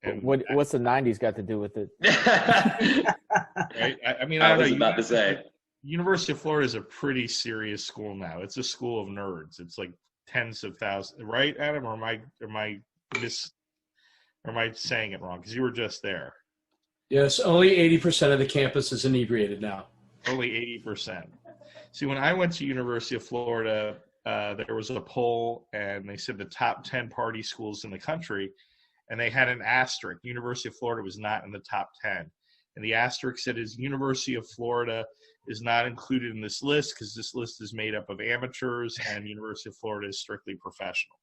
And what's the 90s got to do with it? Right? I mean, I don't was know. about to say. University of Florida is a pretty serious school now. It's a school of nerds. It's like tens of thousands, right, Adam? Or am I saying it wrong? Because you were just there. Yes, only 80% of the campus is inebriated now. Only 80%. See, when I went to University of Florida, there was a poll, and they said the top 10 party schools in the country, and they had an asterisk. University of Florida was not in the top 10. And the asterisk said University of Florida is not included in this list because this list is made up of amateurs, and University of Florida is strictly professional.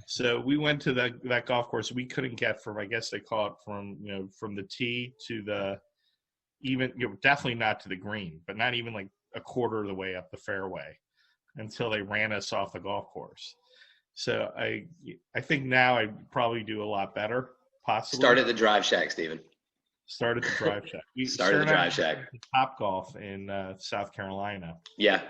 So we went to that golf course. We couldn't get from, I guess they call it from the tee to the, even, definitely not to the green, but not even like a quarter of the way up the fairway until they ran us off the golf course. So I think now I'd probably do a lot better, possibly. Start at the drive shack, Stephen. Start at the Drive Shack. Start at the Drive Shack. Top Golf in South Carolina. Yeah.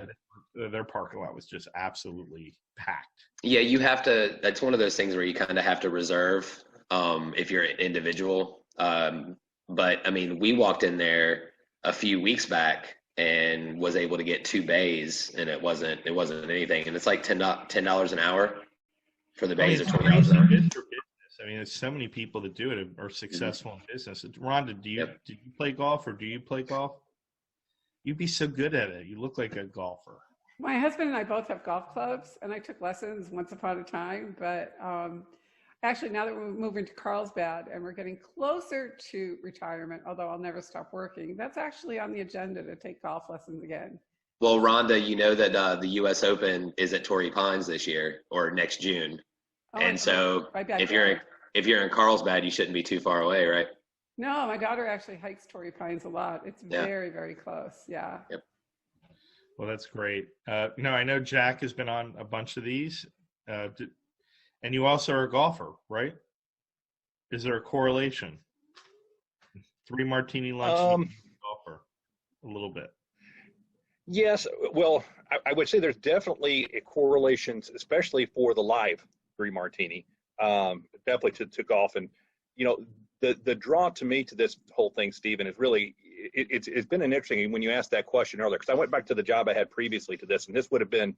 Their parking lot was just absolutely packed. Yeah, you have to. That's one of those things where you kind of have to reserve if you're an individual. But I mean, we walked in there a few weeks back and was able to get 2 bays, and it wasn't anything. And it's like $10 an hour for the bays, or $20 an hour. I mean, there's so many people that do it are successful in business. Rhonda, did you play golf, or do you play golf? You'd be so good at it. You look like a golfer. My husband and I both have golf clubs, and I took lessons once upon a time. But actually, now that we're moving to Carlsbad and we're getting closer to retirement, although I'll never stop working, that's actually on the agenda to take golf lessons again. Well, Rhonda, you know that the U.S. Open is at Torrey Pines this year, or next June. Oh, and so if you're in Carlsbad, you shouldn't be too far away, right? No, my daughter actually hikes Torrey Pines a lot. It's very, very close. Yeah. Yep. Well, that's great. I know Jack has been on a bunch of these, and you also are a golfer, right? Is there a correlation? 3 Martini lunch, golfer, a little bit. Yes. Well, I would say there's definitely a correlation, especially for the live 3 Martini, definitely to golf. And, the draw to me to this whole thing, Stephen, is really, it's been an interesting, when you asked that question earlier, because I went back to the job I had previously to this, and this would have been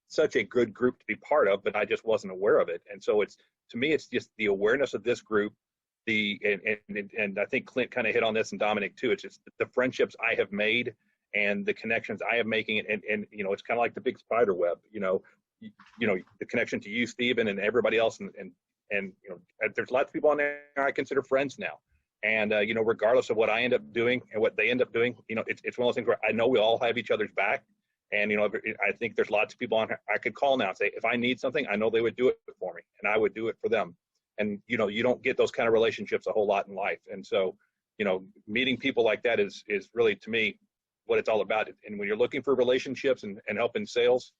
such a good group to be part of, but I just wasn't aware of it. And so to me, it's just the awareness of this group, and I think Clint kind of hit on this, and Domenic too. It's just the friendships I have made and the connections I am making, and it's kind of like the big spider web, the connection to you, Stephen, and everybody else, and there's lots of people on there I consider friends now. And regardless of what I end up doing and what they end up doing, it's one of those things where I know we all have each other's back. And I think there's lots of people on here I could call now and say, if I need something, I know they would do it for me, and I would do it for them. And you don't get those kind of relationships a whole lot in life. And so meeting people like that is really, to me, what it's all about. And when you're looking for relationships and helping sales,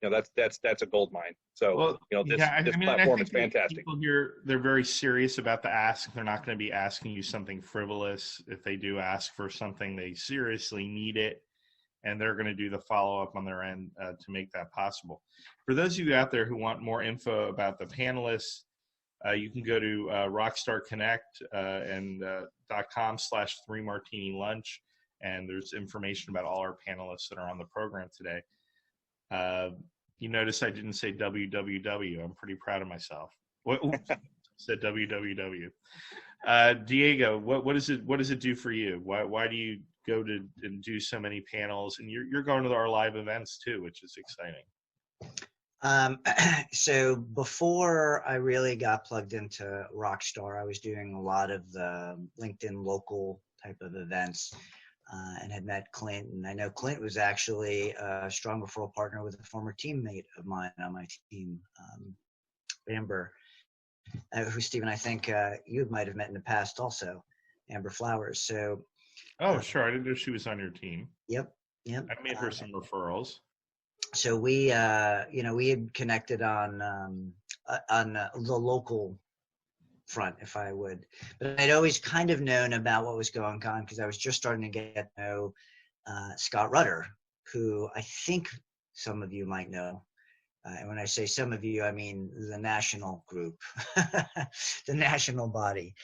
that's a gold mine. So, this platform is fantastic. People here, they're very serious about the ask. They're not going to be asking you something frivolous. If they do ask for something, they seriously need it, and they're going to do the follow-up on their end to make that possible. For those of you out there who want more info about the panelists, you can go to Rockstar Connect and .com/3 Martini Lunch, and there's information about all our panelists that are on the program today. You notice I didn't say www. I'm pretty proud of myself. I said www. Diego, what does it do for you? Why do you go to and do so many panels? And you're going to our live events too, which is exciting. So before I really got plugged into Rockstar, I was doing a lot of the LinkedIn local type of events. And had met Clint, and I know Clint was actually a strong referral partner with a former teammate of mine on my team, Amber, who, Stephen, I think you might have met in the past also, Amber Flowers. So, sure, I didn't know she was on your team. Yep. I made her some referrals. So we had connected on the local front, if I would, but I'd always kind of known about what was going on because I was just starting to get to know Scott Rutter, who I think some of you might know. And when I say some of you, I mean the national group, the national body,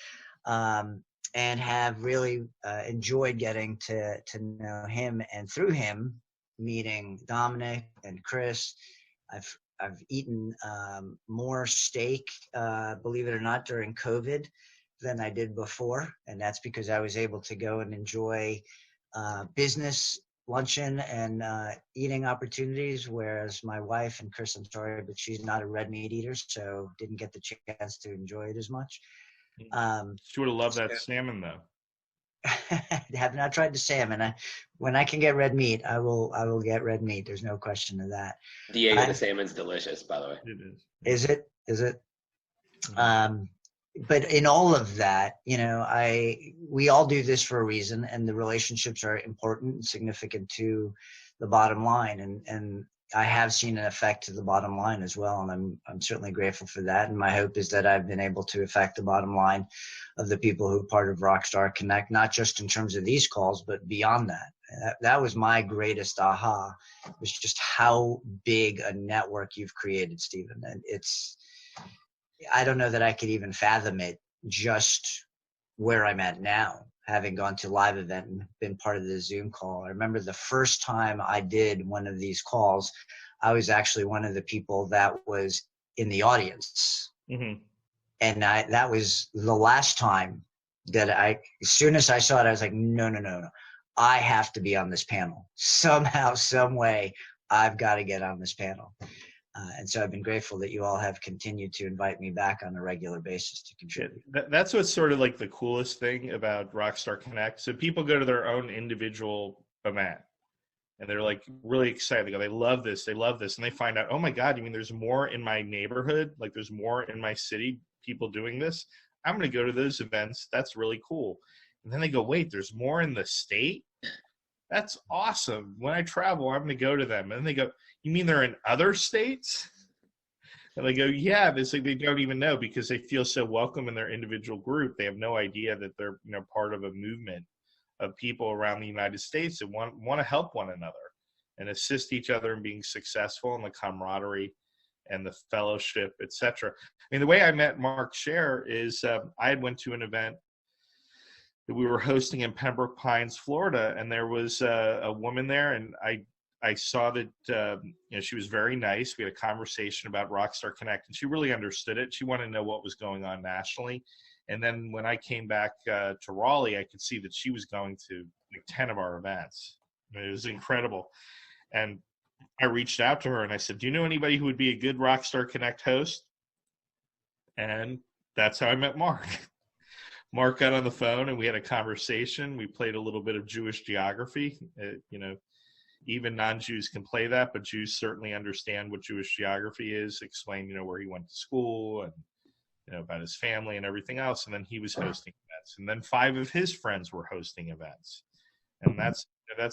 and have really enjoyed getting to know him, and through him meeting Domenic and Chris. I've eaten more steak, believe it or not, during COVID than I did before. And that's because I was able to go and enjoy business luncheon and eating opportunities, whereas my wife, and Chris, I'm sorry, but she's not a red meat eater, so didn't get the chance to enjoy it as much. She would have loved that salmon, though. Have not tried the salmon. When I can get red meat, I will get red meat. There's no question of that. Diego, the salmon's delicious, by the way. It is. Is it? But in all of that, we all do this for a reason, and the relationships are important and significant to the bottom line. And I have seen an effect to the bottom line as well, and I'm certainly grateful for that. And my hope is that I've been able to affect the bottom line of the people who are part of Rockstar Connect, not just in terms of these calls, but beyond that. That was my greatest aha, was just how big a network you've created, Stephen. And I don't know that I could even fathom it just where I'm at now, having gone to live event and been part of the Zoom call. I remember the first time I did one of these calls, I was actually one of the people that was in the audience. Mm-hmm. And that was the last time that as soon as I saw it, I was like, no. I have to be on this panel. Somehow, some way, I've got to get on this panel. And so I've been grateful that you all have continued to invite me back on a regular basis to contribute. That's what's sort of like the coolest thing about Rockstar Connect. So people go to their own individual event and they're like really excited. They go, they love this. And they find out, oh my God, you mean there's more in my neighborhood? Like there's more in my city, people doing this. I'm going to go to those events. That's really cool. And then they go, wait, there's more in the state? That's awesome. When I travel, I'm going to go to them. And then they go, you mean they're in other states? And they go, yeah. It's like they don't even know because they feel so welcome in their individual group. They have no idea that they're part of a movement of people around the United States that want to help one another and assist each other in being successful, and the camaraderie and the fellowship, etc. I mean, the way I met Mark Scher is I had went to an event that we were hosting in Pembroke Pines, Florida, and there was a woman there, and I saw that she was very nice. We had a conversation about Rockstar Connect, and she really understood it. She wanted to know what was going on nationally. And then when I came back to Raleigh, I could see that she was going to like 10 of our events. I mean, it was incredible. And I reached out to her and I said, do you know anybody who would be a good Rockstar Connect host? And that's how I met Mark. Mark got on the phone and we had a conversation. We played a little bit of Jewish geography. Even non-Jews can play that, but Jews certainly understand what Jewish geography is, explain, where he went to school and, about his family and everything else. And then he was hosting events. And then 5 of his friends were hosting events. And that's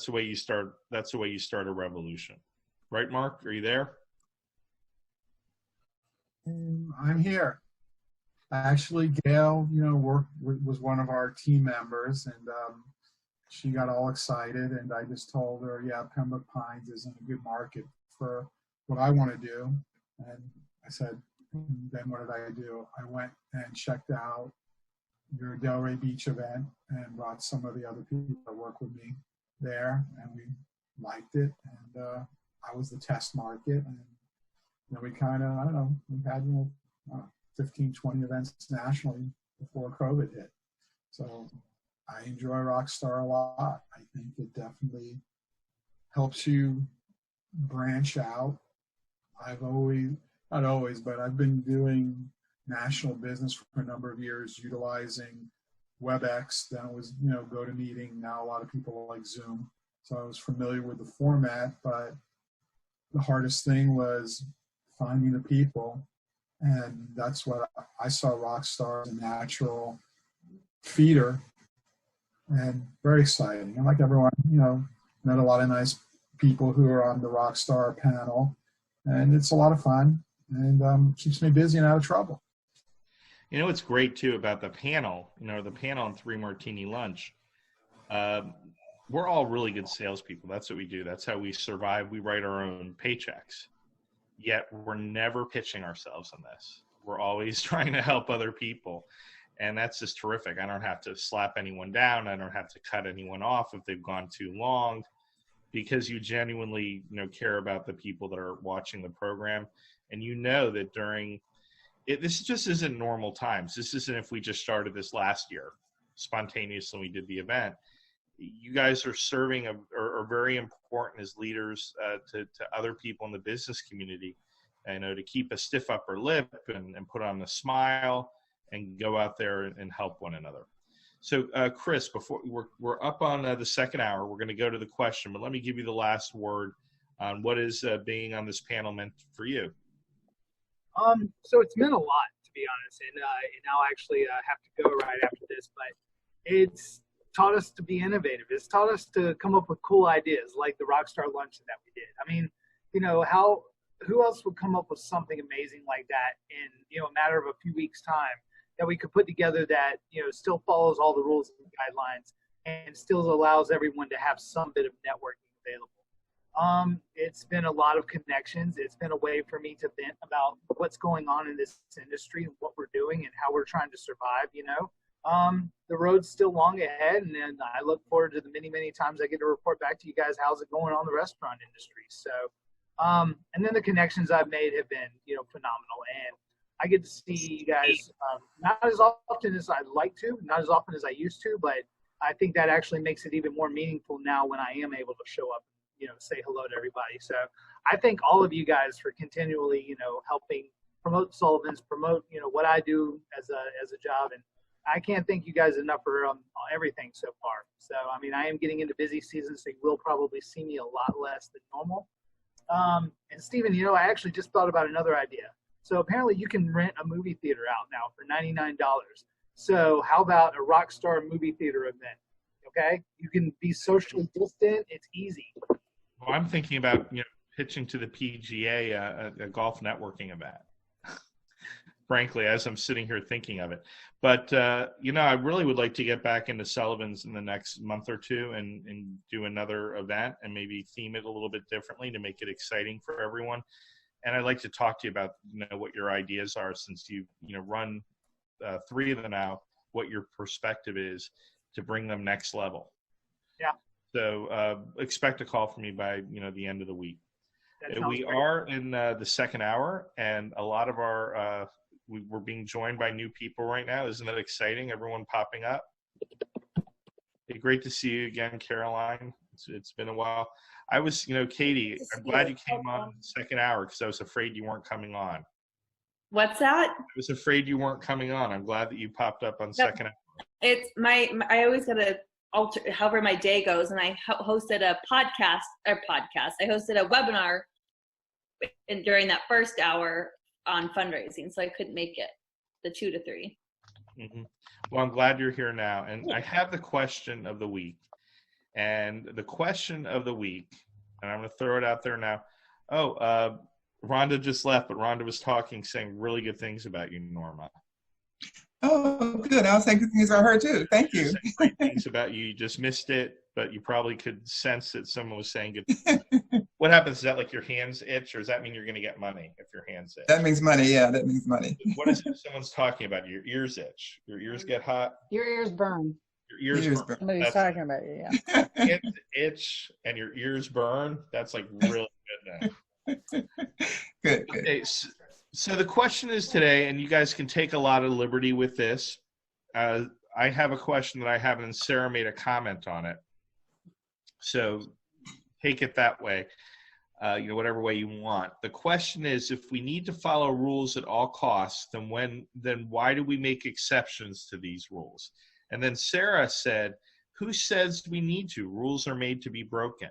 the way you start. That's the way you start a revolution. Right, Mark? Are you there? I'm here. Actually, Gail, was one of our team members, and she got all excited, and I just told her, yeah, Pembroke Pines isn't a good market for what I want to do. And I said, then what did I do? I went and checked out your Delray Beach event and brought some of the other people that work with me there, and we liked it. And I was the test market, and we kind of, we had 15, 20 events nationally before COVID hit. So I enjoy Rockstar a lot. I think it definitely helps you branch out. I've been doing national business for a number of years, utilizing WebEx. Then it was, GoToMeeting. Now a lot of people like Zoom. So I was familiar with the format, but the hardest thing was finding the people. And that's what I saw Rockstar as a natural feeder, and very exciting. And like everyone, met a lot of nice people who are on the Rockstar panel, and it's a lot of fun and keeps me busy and out of trouble. What's great too about the panel, the panel on 3 Martini Lunch, we're all really good salespeople. That's what we do. That's how we survive. We write our own paychecks. Yet we're never pitching ourselves on this. We're always trying to help other people. And that's just terrific. I don't have to slap anyone down. I don't have to cut anyone off if they've gone too long, because you genuinely, care about the people that are watching the program. And that this just isn't normal times. This isn't if we just started this last year spontaneously when we did the event. You guys are serving are very important as leaders to other people in the business community, to keep a stiff upper lip and put on a smile and go out there and help one another. So, Chris, before we're up on the second hour, we're going to go to the question, but let me give you the last word on what is being on this panel meant for you. So it's meant a lot, to be honest, and I'll actually have to go right after this, but it's taught us to be innovative. It's taught us to come up with cool ideas like the Rockstar Luncheon that we did. I mean, who else would come up with something amazing like that in, a matter of a few weeks' time that we could put together that, still follows all the rules and guidelines and still allows everyone to have some bit of networking available. It's been a lot of connections. It's been a way for me to vent about what's going on in this industry and what we're doing and how we're trying to survive, The road's still long ahead, and then I look forward to the many, many times I get to report back to you guys how's it going on the restaurant industry. So, and then the connections I've made have been, phenomenal. And I get to see you guys not as often as I'd like to, not as often as I used to, but I think that actually makes it even more meaningful now when I am able to show up, say hello to everybody. So I thank all of you guys for continually, helping promote Sullivan's, promote, what I do as a job. And I can't thank you guys enough for everything so far. So, I am getting into busy season, so you will probably see me a lot less than normal. And Stephen, I actually just thought about another idea. So apparently you can rent a movie theater out now for $99. So how about a Rockstar movie theater event? Okay, you can be socially distant. It's easy. Well, I'm thinking about pitching to the PGA a golf networking event. Frankly, as I'm sitting here thinking of it, but I really would like to get back into Sullivan's in the next month or two and do another event and maybe theme it a little bit differently to make it exciting for everyone. And I'd like to talk to you about what your ideas are, since you run 3 of them now, what your perspective is to bring them next level. Yeah. So expect a call from me by the end of the week. We great. are in the second hour, and a lot of our we're being joined by new people right now. Isn't that exciting? Everyone popping up. Hey, great to see you again, Caroline. It's been a while. I was, Katie, I'm glad you came on the second hour because I was afraid you weren't coming on. What's that? I was afraid you weren't coming on. I'm glad that you popped up on second hour. It's I always got to alter however my day goes, and I hosted a podcast. I hosted a webinar during that first hour on fundraising, so I couldn't make it the 2 to 3. Mm-hmm. Well, I'm glad you're here now, and I have the question of the week. And the question of the week, and I'm going to throw it out there now. Rhonda just left, but Rhonda was talking, saying really good things about you, Norma. Oh, good. I'll say good things about her too. Thank you. Great things about you. You just missed it, but you probably could sense that someone was saying good things. What happens? Is that like your hands itch, or does that mean you're going to get money if your hands itch? That means money. Yeah, that means money. What is it if someone's talking about? Your ears itch. Your ears get hot. Your ears burn. Your ears burn. Somebody's talking about you, yeah. Hands itch and your ears burn. That's like really good now. Good. Okay, so the question is today, and you guys can take a lot of liberty with this. I have a question that I have, and Sarah made a comment on it. So take it that way, whatever way you want. The question is, if we need to follow rules at all costs, then why do we make exceptions to these rules? And then Sarah said, who says we need to? Rules are made to be broken.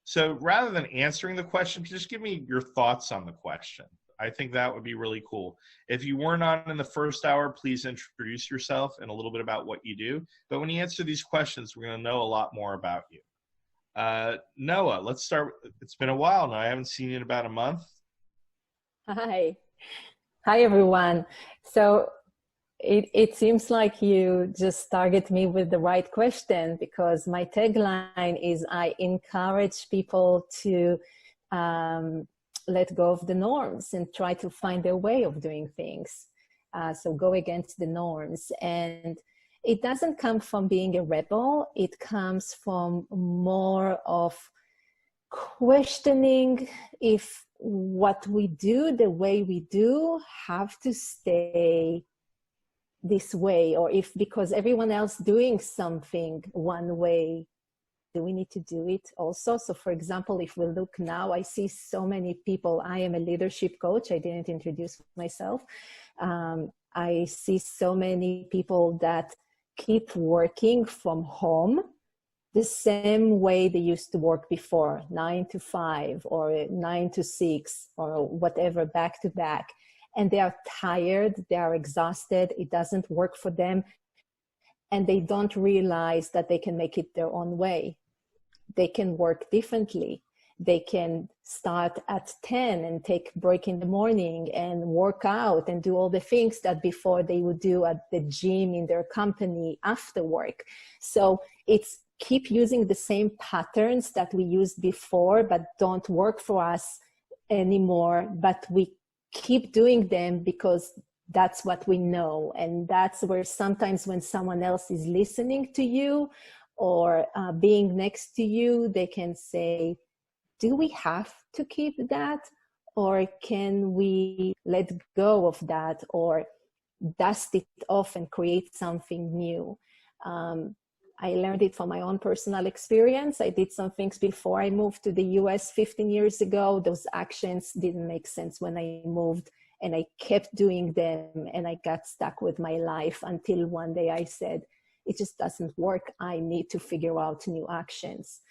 So rather than answering the question, just give me your thoughts on the question. I think that would be really cool. If you weren't on in the first hour, please introduce yourself and a little bit about what you do. But when you answer these questions, we're going to know a lot more about you. Noah, let's start. It's been a while now. I haven't seen you in about a month. Hi, everyone. So it seems like you just target me with the right question, because my tagline is I encourage people to let go of the norms and try to find their way of doing things. So go against the norms. And it doesn't come from being a rebel. It comes from more of questioning if what we do, the way we do, have to stay this way, or if because everyone else doing something one way, do we need to do it also? So for example, if we look now, I see so many people. I am a leadership coach. I didn't introduce myself. I see so many people that keep working from home the same way they used to work before, 9 to 5 or 9 to 6 or whatever, back to back. And they are tired, they are exhausted, it doesn't work for them. And they don't realize that they can make it their own way. They can work differently. they can start at 10 and take break in the morning and work out and do all the things that before they would do at the gym in their company after work. So it's keep using the same patterns that we used before but don't work for us anymore, but we keep doing them because that's what we know. And that's where sometimes when someone else is listening to you or being next to you, they can say, do we have to keep that? Or can we let go of that or dust it off and create something new? I learned it from my own personal experience. I did some things before I moved to the US 15 years ago. Those actions didn't make sense when I moved, and I kept doing them, and I got stuck with my life until one day I said, it just doesn't work. I need to figure out new actions.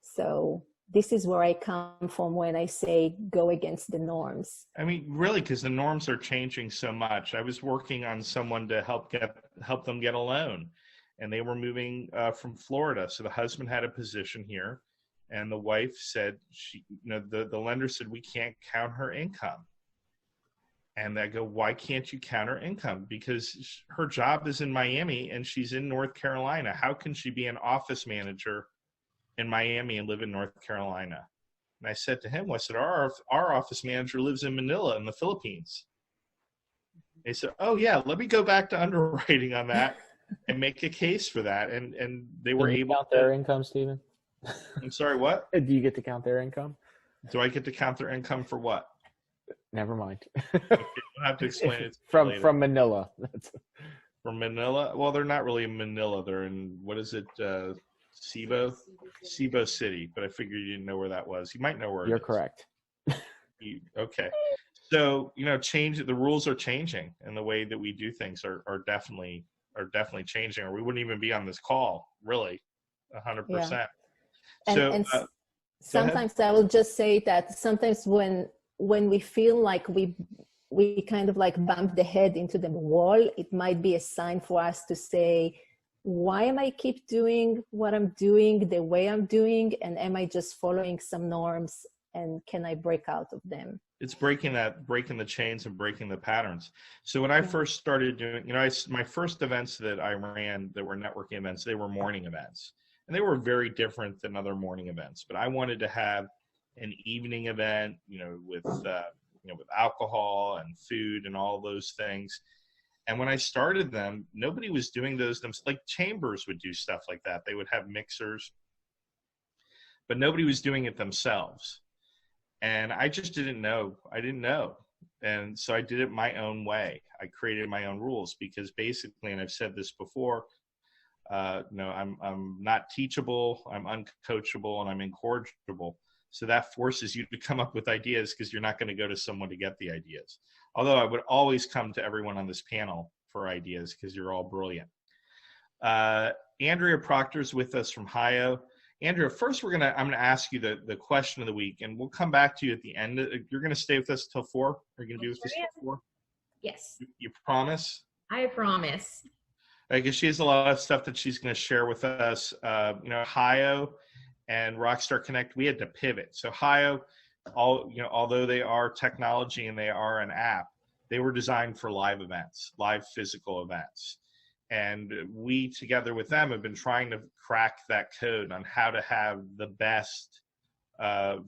So this is where I come from when I say go against the norms. I mean, really, because the norms are changing so much. I was working on someone to help them get a loan, and they were moving from Florida. So the husband had a position here, and the wife said, the lender said, we can't count her income. And I go, why can't you count her income? Because her job is in Miami and she's in North Carolina. How can she be an office manager in Miami and live in North Carolina? And I said to him, I said, our office manager lives in Manila in the Philippines. They said, oh yeah, let me go back to underwriting on that and make a case for that. And they were able to count their income, Stephen? I'm sorry, what? Do you get to count their income? Do I get to count their income for what? Never mind. Okay, you'll have to explain it from Manila. From Manila? Well, they're not really in Manila. They're in, what is it, Cebu City. But I figured you didn't know where that was. You might know where it is. You're correct. Okay. So, the rules are changing, and the way that we do things are definitely changing, or we wouldn't even be on this call, really, 100%. Yeah. So, and sometimes I will just say that sometimes when we feel like we kind of like bump the head into the wall, it might be a sign for us to say, why am I keep doing what I'm doing the way I'm doing? And am I just following some norms? And can I break out of them? It's breaking the chains and breaking the patterns. So when I first started doing, my first events that I ran that were networking events, they were morning events. And they were very different than other morning events. But I wanted to have an evening event, with alcohol and food and all those things. And when I started them, nobody was doing those. Like chambers would do stuff like that. They would have mixers, but nobody was doing it themselves. And I just didn't know. I didn't know. And so I did it my own way. I created my own rules because basically, and I've said this before, I'm not teachable, I'm uncoachable, and I'm incorrigible. So that forces you to come up with ideas because you're not going to go to someone to get the ideas. Although I would always come to everyone on this panel for ideas because you're all brilliant. Andrea Proctor's with us from Ohio. Andrea, first I'm going to ask you the question of the week, and we'll come back to you at the end. You're going to stay with us till 4? Are you going to be with us till 4? Yes. You promise? I promise. Because she has a lot of stuff that she's going to share with us. Ohio and Rockstar Connect, we had to pivot. So Ohio, although they are technology and they are an app, they were designed for live events, live physical events. And we, together with them, have been trying to crack that code on how to have the best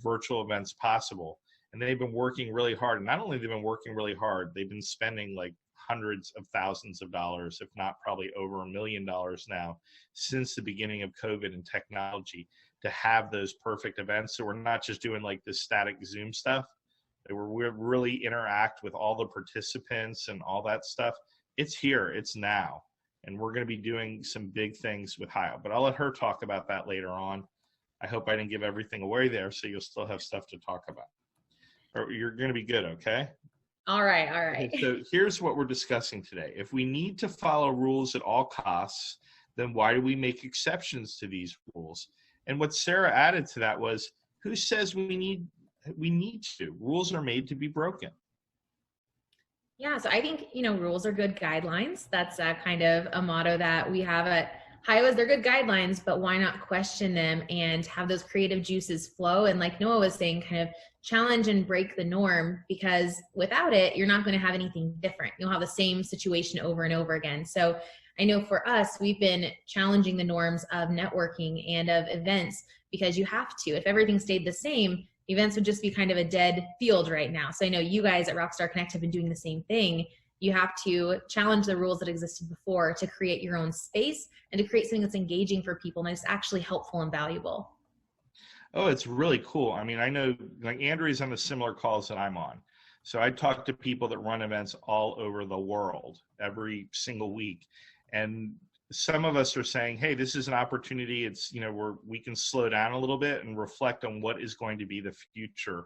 virtual events possible. And they've been working really hard. And not only have they been working really hard, they've been spending like hundreds of thousands of dollars, if not probably over $1 million now, since the beginning of COVID and technology to have those perfect events. So we're not just doing like this static Zoom stuff. We really interact with all the participants and all that stuff. It's here, it's now. And we're going to be doing some big things with Ohio, but I'll let her talk about that later on. I hope I didn't give everything away there, so you'll still have stuff to talk about. Or you're going to be good, okay? All right, all right. Okay, so here's what we're discussing today. If we need to follow rules at all costs, then why do we make exceptions to these rules? And what Sarah added to that was, who says we need to? Rules are made to be broken. Yeah, so I think, rules are good guidelines. That's kind of a motto that we have at HIOAs, they're good guidelines, but why not question them and have those creative juices flow? And like Noah was saying, kind of challenge and break the norm, because without it, you're not going to have anything different. You'll have the same situation over and over again. So I know for us, we've been challenging the norms of networking and of events, because you have to. If everything stayed the same, events would just be kind of a dead field right now. So I know you guys at Rockstar Connect have been doing the same thing. You have to challenge the rules that existed before to create your own space and to create something that's engaging for people and it's actually helpful and valuable. Oh, it's really cool. I mean, I know like Andrea's on the similar calls that I'm on. So I talk to people that run events all over the world every single week. And some of us are saying, hey, this is an opportunity. It's, you know, we can slow down a little bit and reflect on what is going to be the future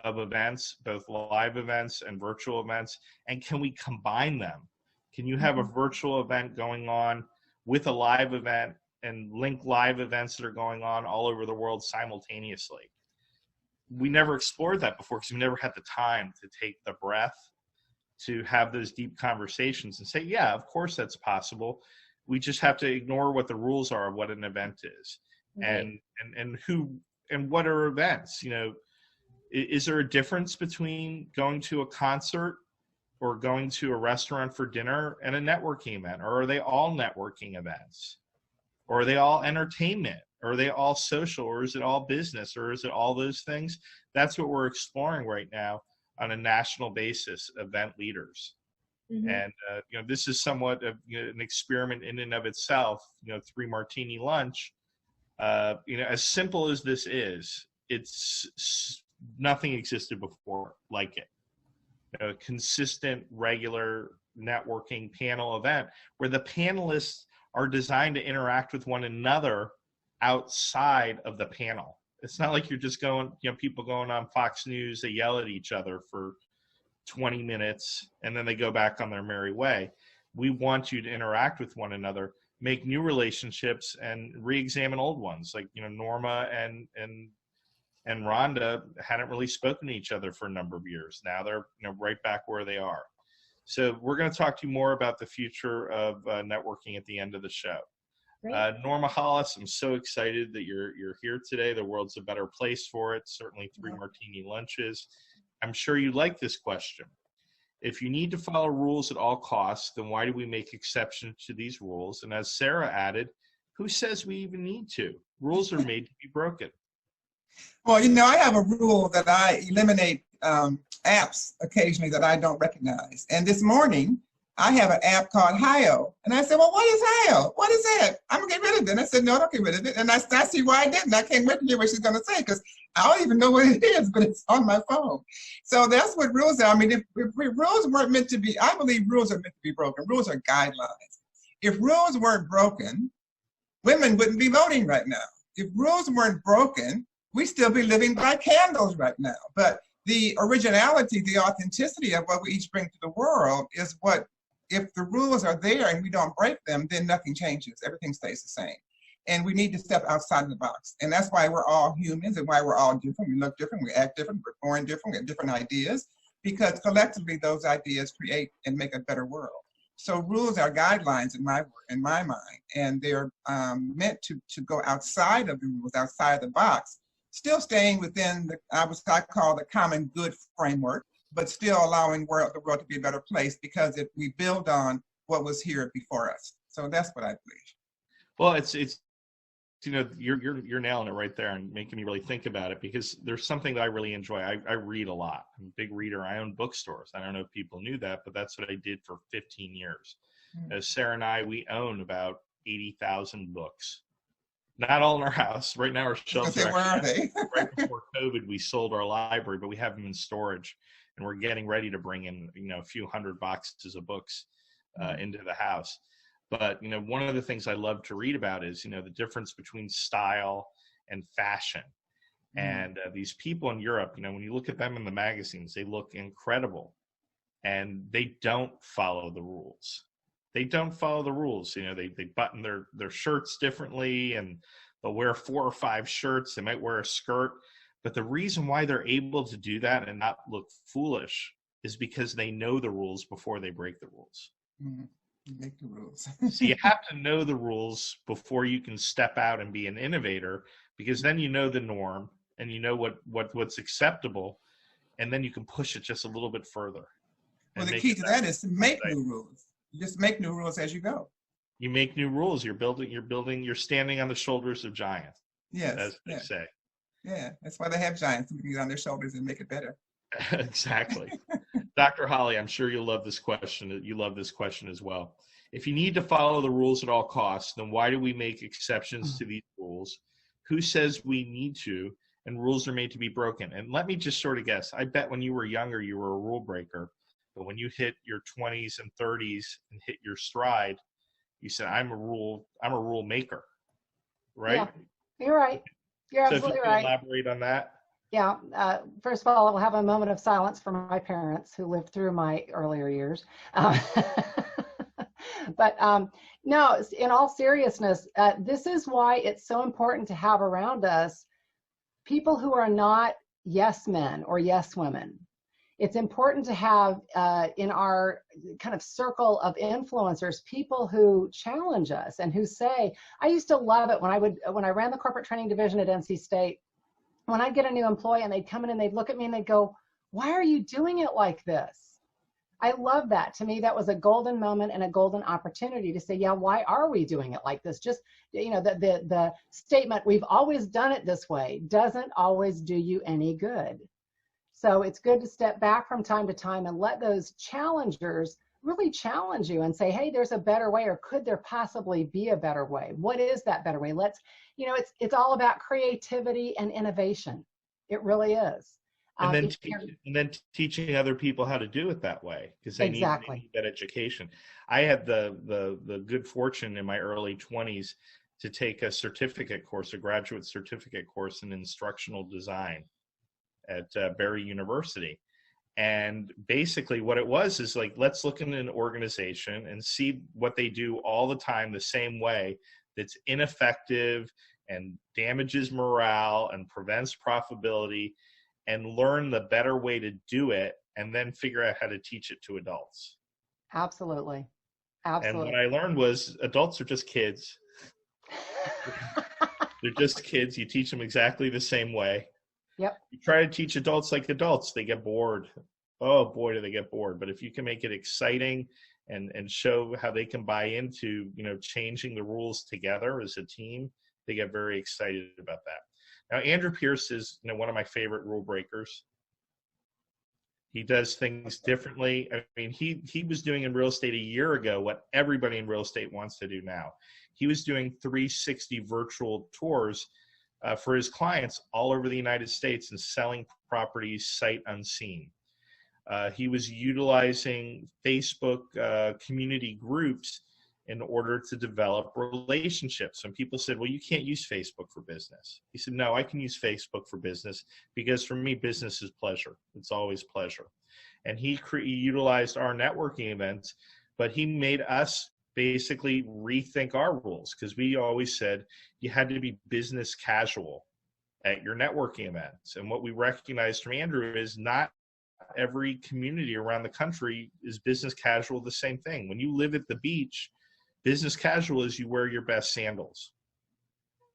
of events, both live events and virtual events, and can we combine them? Can you have a virtual event going on with a live event and link live events that are going on all over the world simultaneously? We never explored that before because we never had the time to take the breath to have those deep conversations and say, yeah, of course that's possible. We just have to ignore what the rules are of what an event is. Right. and who and what are events. You know, is there a difference between going to a concert or going to a restaurant for dinner and a networking event? Or are they all networking events? Or are they all entertainment? Or are they all social? Or is it all business? Or is it all those things? That's what we're exploring right now on a national basis, event leaders. Mm-hmm. And, you know, this is somewhat of, you know, an experiment in and of itself, you know, 3 Martini lunch. You know, as simple as this is, it's nothing existed before like it. A consistent, regular networking panel event where the panelists are designed to interact with one another outside of the panel. It's not like you're just going, you know, people going on Fox News, they yell at each other for 20 minutes and then they go back on their merry way. We want you to interact with one another, make new relationships and re-examine old ones. Like, you know, Norma and Rhonda hadn't really spoken to each other for a number of years. Now they're, you know, right back where they are. So we're going to talk to you more about the future of networking at the end of the show. Norma Hollis, I'm so excited that you're here today. The world's a better place for it. Certainly 3 Martini lunches. I'm sure you like this question. If you need to follow rules at all costs, then why do we make exceptions to these rules? And as Sarah added, who says we even need to? Rules are made to be broken. Well, you know, I have a rule that I eliminate apps occasionally that I don't recognize. And this morning, I have an app called HIO. And I said, well, what is HIO? What is that? I'm going to get rid of it. And I said, no, don't get rid of it. And I see why I didn't. I can't wait to hear what she's going to say because I don't even know what it is, but it's on my phone. So that's what rules are. I mean, if rules weren't meant to be, I believe rules are meant to be broken. Rules are guidelines. If rules weren't broken, women wouldn't be voting right now. If rules weren't broken, we'd still be living by candles right now. But the originality, the authenticity of what we each bring to the world is what, if the rules are there and we don't break them, then nothing changes. Everything stays the same. And we need to step outside of the box. And that's why we're all humans and why we're all different. We look different, we act different, we're born different, we have different ideas, because collectively those ideas create and make a better world. So rules are guidelines in my mind, and they're meant to go outside of the rules, outside of the box, still staying within I call the common good framework, but still allowing the world to be a better place because we build on what was here before us. So that's what I believe. Well, it's you know, you're nailing it right there and making me really think about it, because there's something that I really enjoy. I read a lot. I'm a big reader. I own bookstores. I don't know if people knew that, but that's what I did for 15 years. As Sarah and I, we own about 80,000 books. Not all in our house. Right now our shelves are actually, right before COVID, we sold our library, but we have them in storage. And we're getting ready to bring in, you know, a few hundred boxes of books into the house. But, you know, one of the things I love to read about is, you know, the difference between style and fashion. And these people in Europe, you know, when you look at them in the magazines, they look incredible. And they don't follow the rules. They don't follow the rules. You know, they button their shirts differently, and they'll wear 4 or 5 shirts. They might wear a skirt. But the reason why they're able to do that and not look foolish is because they know the rules before they break the rules. You make the rules. So you have to know the rules before you can step out and be an innovator, because then you know the norm and you know what's acceptable, and then you can push it just a little bit further. Well, the key to that is to make new rules. You just make new rules as you go. You make new rules. You're standing on the shoulders of giants. Yes. As they say. Yeah, that's why they have giants, to get on their shoulders and make it better. Exactly. Dr. Holly, I'm sure you'll love this question. You love this question as well. If you need to follow the rules at all costs, then why do we make exceptions to these rules? Who says we need to? And rules are made to be broken. And let me just sort of guess. I bet when you were younger, you were a rule breaker. But when you hit your 20s and 30s and hit your stride, you said, I'm a rule maker, right? Yeah, you're right. You're absolutely so if you right. Elaborate on that. Yeah. First of all, I'll have a moment of silence for my parents who lived through my earlier years. But no, in all seriousness, this is why it's so important to have around us people who are not yes men or yes women. It's important to have in our kind of circle of influencers, people who challenge us and who say, I used to love it when I ran the corporate training division at NC State, when I'd get a new employee and they'd come in and they'd look at me and they'd go, why are you doing it like this? I love that. To me, that was a golden moment and a golden opportunity to say, yeah, why are we doing it like this? Just, the statement, we've always done it this way, doesn't always do you any good. So it's good to step back from time to time and let those challengers really challenge you and say, hey, there's a better way, or could there possibly be a better way? What is that better way? It's all about creativity and innovation. It really is. And then teaching other people how to do it that way, because they need that education. I had the good fortune in my early 20s to take a graduate certificate course in instructional design at Barry University. And basically what it was is like, let's look in an organization and see what they do all the time the same way, that's ineffective and damages morale and prevents profitability, and learn the better way to do it, and then figure out how to teach it to adults. Absolutely. And what I learned was adults are just kids. They're just kids. You teach them exactly the same way. Yep. You try to teach adults like adults, they get bored. Oh boy, do they get bored. But if you can make it exciting and show how they can buy into, changing the rules together as a team, they get very excited about that. Now, Andrew Pierce is, one of my favorite rule breakers. He does things differently. I mean, he was doing in real estate a year ago what everybody in real estate wants to do now. He was doing 360 virtual tours for his clients all over the United States and selling properties sight unseen. He was utilizing Facebook community groups in order to develop relationships. Some people said, well, you can't use Facebook for business. He said, no, I can use Facebook for business, because for me, business is pleasure. It's always pleasure. And he utilized our networking events, but he made us basically rethink our rules, because we always said you had to be business casual at your networking events. And what we recognized from Andrew is not every community around the country is business casual the same thing. When you live at the beach, business casual is you wear your best sandals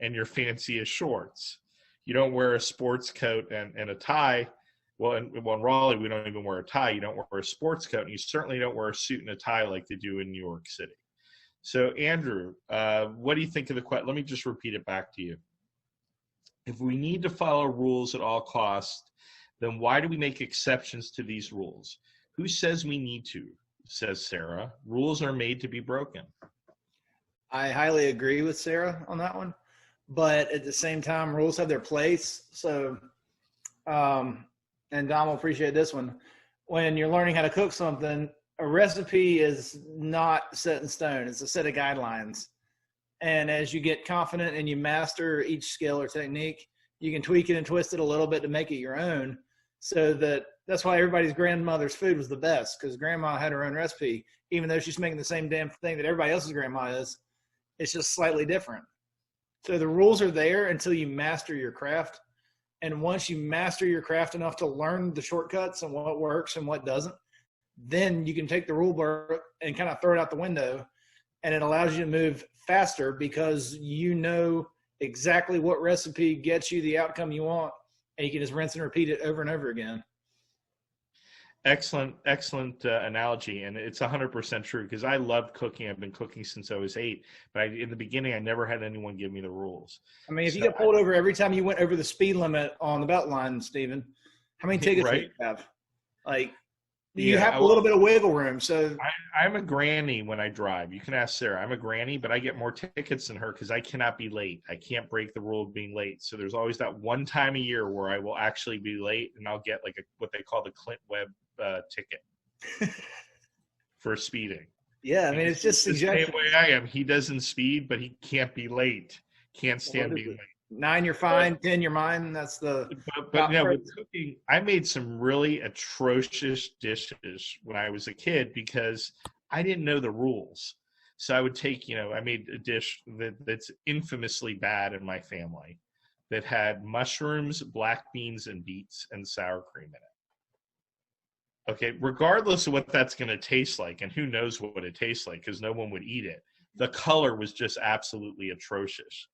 and your fanciest shorts. You don't wear a sports coat and a tie. Well, in Raleigh, we don't even wear a tie. You don't wear a sports coat, and you certainly don't wear a suit and a tie like they do in New York City. So, Andrew, what do you think of the question? Let me just repeat it back to you. If we need to follow rules at all costs, then why do we make exceptions to these rules? Who says we need to? Says Sarah. Rules are made to be broken. I highly agree with Sarah on that one, but at the same time, rules have their place. So, and Dom will appreciate this one. When you're learning how to cook something, a recipe is not set in stone. It's a set of guidelines. And as you get confident and you master each skill or technique, you can tweak it and twist it a little bit to make it your own. So that's why everybody's grandmother's food was the best, because grandma had her own recipe, even though she's making the same damn thing that everybody else's grandma is. It's just slightly different. So the rules are there until you master your craft. And once you master your craft enough to learn the shortcuts and what works and what doesn't, then you can take the rule book and kind of throw it out the window, and it allows you to move faster because you know exactly what recipe gets you the outcome you want, and you can just rinse and repeat it over and over again. Excellent analogy, and it's 100% true because I love cooking. I've been cooking since I was 8, but in the beginning, I never had anyone give me the rules. I mean, if you get pulled over every time you went over the speed limit on the belt line, Stephen, how many tickets do you have? Like, you have a little bit of wiggle room. So I'm a granny when I drive. You can ask Sarah. I'm a granny, but I get more tickets than her because I cannot be late. I can't break the rule of being late. So there's always that one time a year where I will actually be late, and I'll get like what they call the Clint Webb ticket for speeding. Yeah, I mean, it's just the suggestion. same way I am. He doesn't speed, but he can't be late. Can't stand being late. 9, you're fine. 10, you're mine. That's the. But yeah, with cooking, I made some really atrocious dishes when I was a kid because I didn't know the rules. So I would take, I made a dish that's infamously bad in my family that had mushrooms, black beans, and beets and sour cream in it. Okay, regardless of what that's going to taste like, and who knows what it tastes like because no one would eat it. The color was just absolutely atrocious.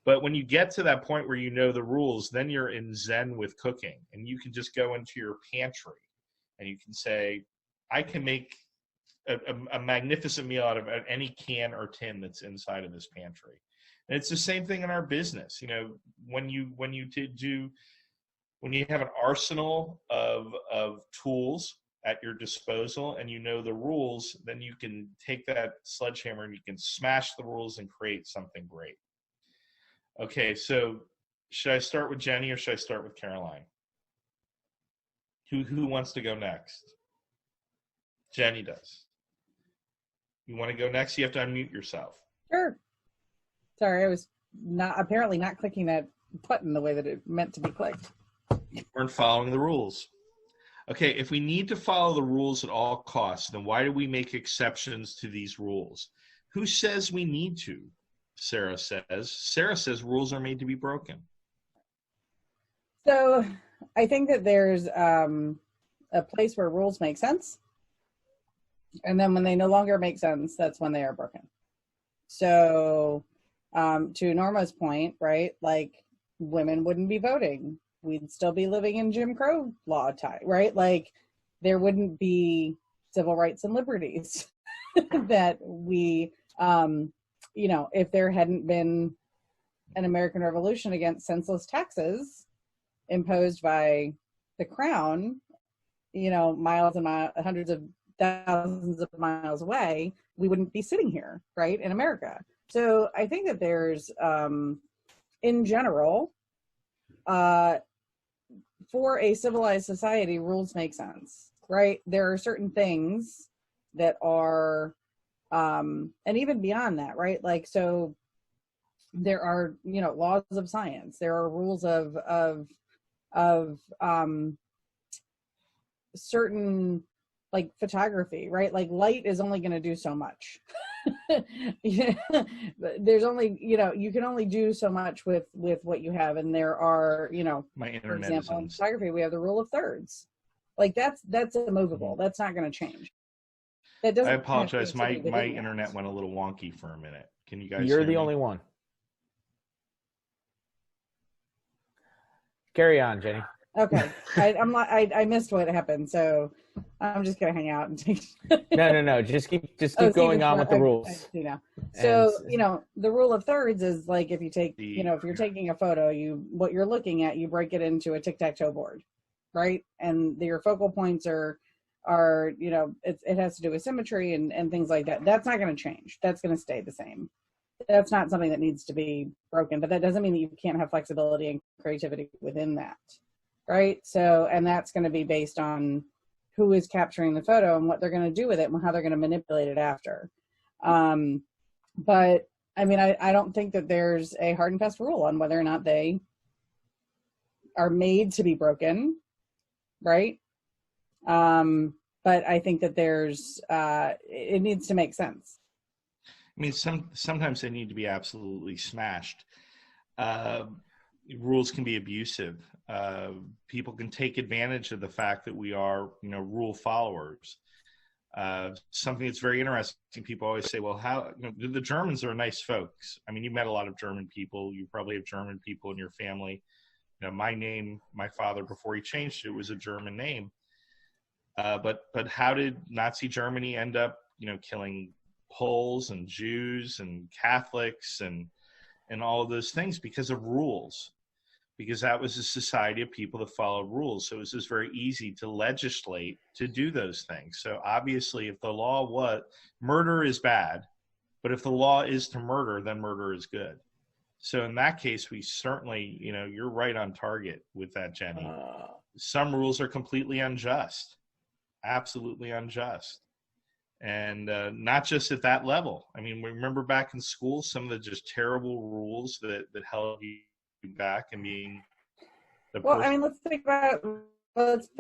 But when you get to that point where you know the rules, then you're in zen with cooking, and you can just go into your pantry and you can say, I can make a magnificent meal out of any can or tin that's inside of this pantry. And it's the same thing in our business. When you have an arsenal of tools at your disposal and you know the rules, then you can take that sledgehammer and you can smash the rules and create something great. Okay, so should I start with Jenny or should I start with Caroline? Who wants to go next? Jenny does. You want to go next? You have to unmute yourself. Sure. Sorry, I was apparently not clicking that button the way that it meant to be clicked. You weren't following the rules. Okay, if we need to follow the rules at all costs, then why do we make exceptions to these rules? Who says we need to? Sarah says rules are made to be broken. So I think that there's a place where rules make sense. And then when they no longer make sense, that's when they are broken. So to Norma's point, right, like women wouldn't be voting. We'd still be living in Jim Crow law time, right? Like there wouldn't be civil rights and liberties that we, if there hadn't been an American Revolution against senseless taxes imposed by the crown, miles and miles, hundreds of thousands of miles away, we wouldn't be sitting here, right, in America. So I think that there's, in general, for a civilized society, rules make sense, right? There are certain things that are, and even beyond that, right? Like, so there are, laws of science. There are rules of certain, like photography, right? Like light is only going to do so much. There's only, you can only do so much with what you have. And there are, my internet, for example, in photography, we have the rule of thirds. Like that's immovable. That's not going to change. That doesn't. I apologize. My internet went a little wonky for a minute. Can you guys? You're the only one. Carry on, Jenny. Okay, I missed what happened, so I'm just gonna hang out and take. No. Just keep going on with the rules. So the rule of thirds is like if you take, if you're taking a photo, what you're looking at, you break it into a tic-tac-toe board, right? And your focal points are it has to do with symmetry and things like that. That's not going to change. That's going to stay the same. That's not something that needs to be broken, but that doesn't mean that you can't have flexibility and creativity within that. Right. So, and that's going to be based on who is capturing the photo and what they're going to do with it and how they're going to manipulate it after. But I mean, I don't think that there's a hard and fast rule on whether or not they are made to be broken. Right. But I think that there's, it needs to make sense. I mean, sometimes they need to be absolutely smashed. Rules can be abusive. People can take advantage of the fact that we are, rule followers. Something that's very interesting. People always say, well, how, the Germans are nice folks. I mean, you met a lot of German people. You probably have German people in your family. My name, my father, before he changed it, was a German name. But how did Nazi Germany end up, killing Poles and Jews and Catholics and all of those things? Because of rules. Because that was a society of people that followed rules. So it was just very easy to legislate to do those things. So obviously, if the law was, murder is bad, but if the law is to murder, then murder is good. So in that case, we certainly, you're right on target with that, Jenny. Some rules are completely unjust, absolutely unjust. And not just at that level. I mean, remember back in school, some of the just terrible rules that held you back and being the well, I mean, let's put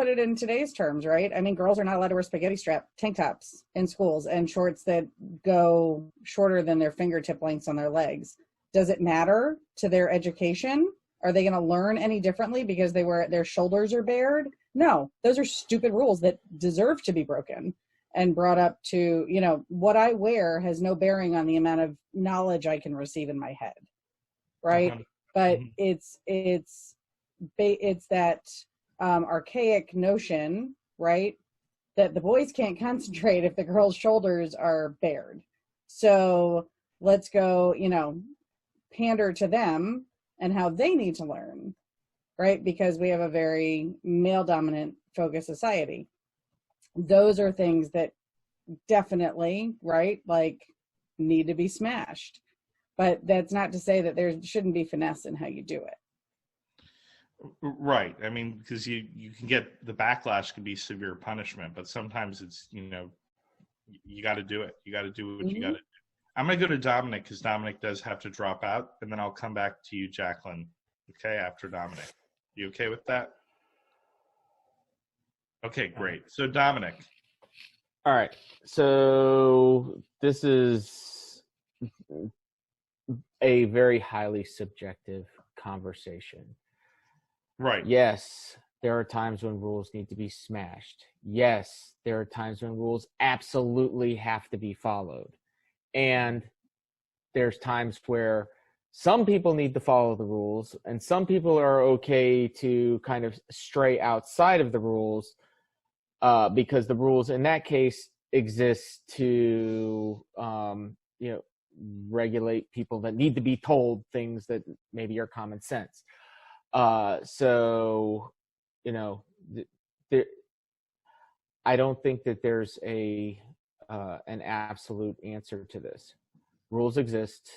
it in today's terms, right? I mean, girls are not allowed to wear spaghetti strap tank tops in schools and shorts that go shorter than their fingertip lengths on their legs. Does it matter to their education? Are they going to learn any differently because their shoulders are bared? No, those are stupid rules that deserve to be broken and brought up to, what I wear has no bearing on the amount of knowledge I can receive in my head, right? Uh-huh. But it's that archaic notion, right, that the boys can't concentrate if the girls' shoulders are bared. So let's go, pander to them and how they need to learn, right? Because we have a very male-dominant focused society. Those are things that definitely, right, need to be smashed. But that's not to say that there shouldn't be finesse in how you do it. Right. I mean, because you can get, the backlash can be severe punishment, but sometimes it's, you got to do it. You got to do what you got to do. I'm going to go to Domenic because Domenic does have to drop out, and then I'll come back to you, Jacqueline, okay, after Domenic. You okay with that? Okay, great. So Domenic. All right. So this is a very highly subjective conversation. Right. Yes, there are times when rules need to be smashed. Yes, there are times when rules absolutely have to be followed. And there's times where some people need to follow the rules and some people are okay to kind of stray outside of the rules because the rules in that case exist to, regulate people that need to be told things that maybe are common sense. I don't think that there's an absolute answer to this. Rules exist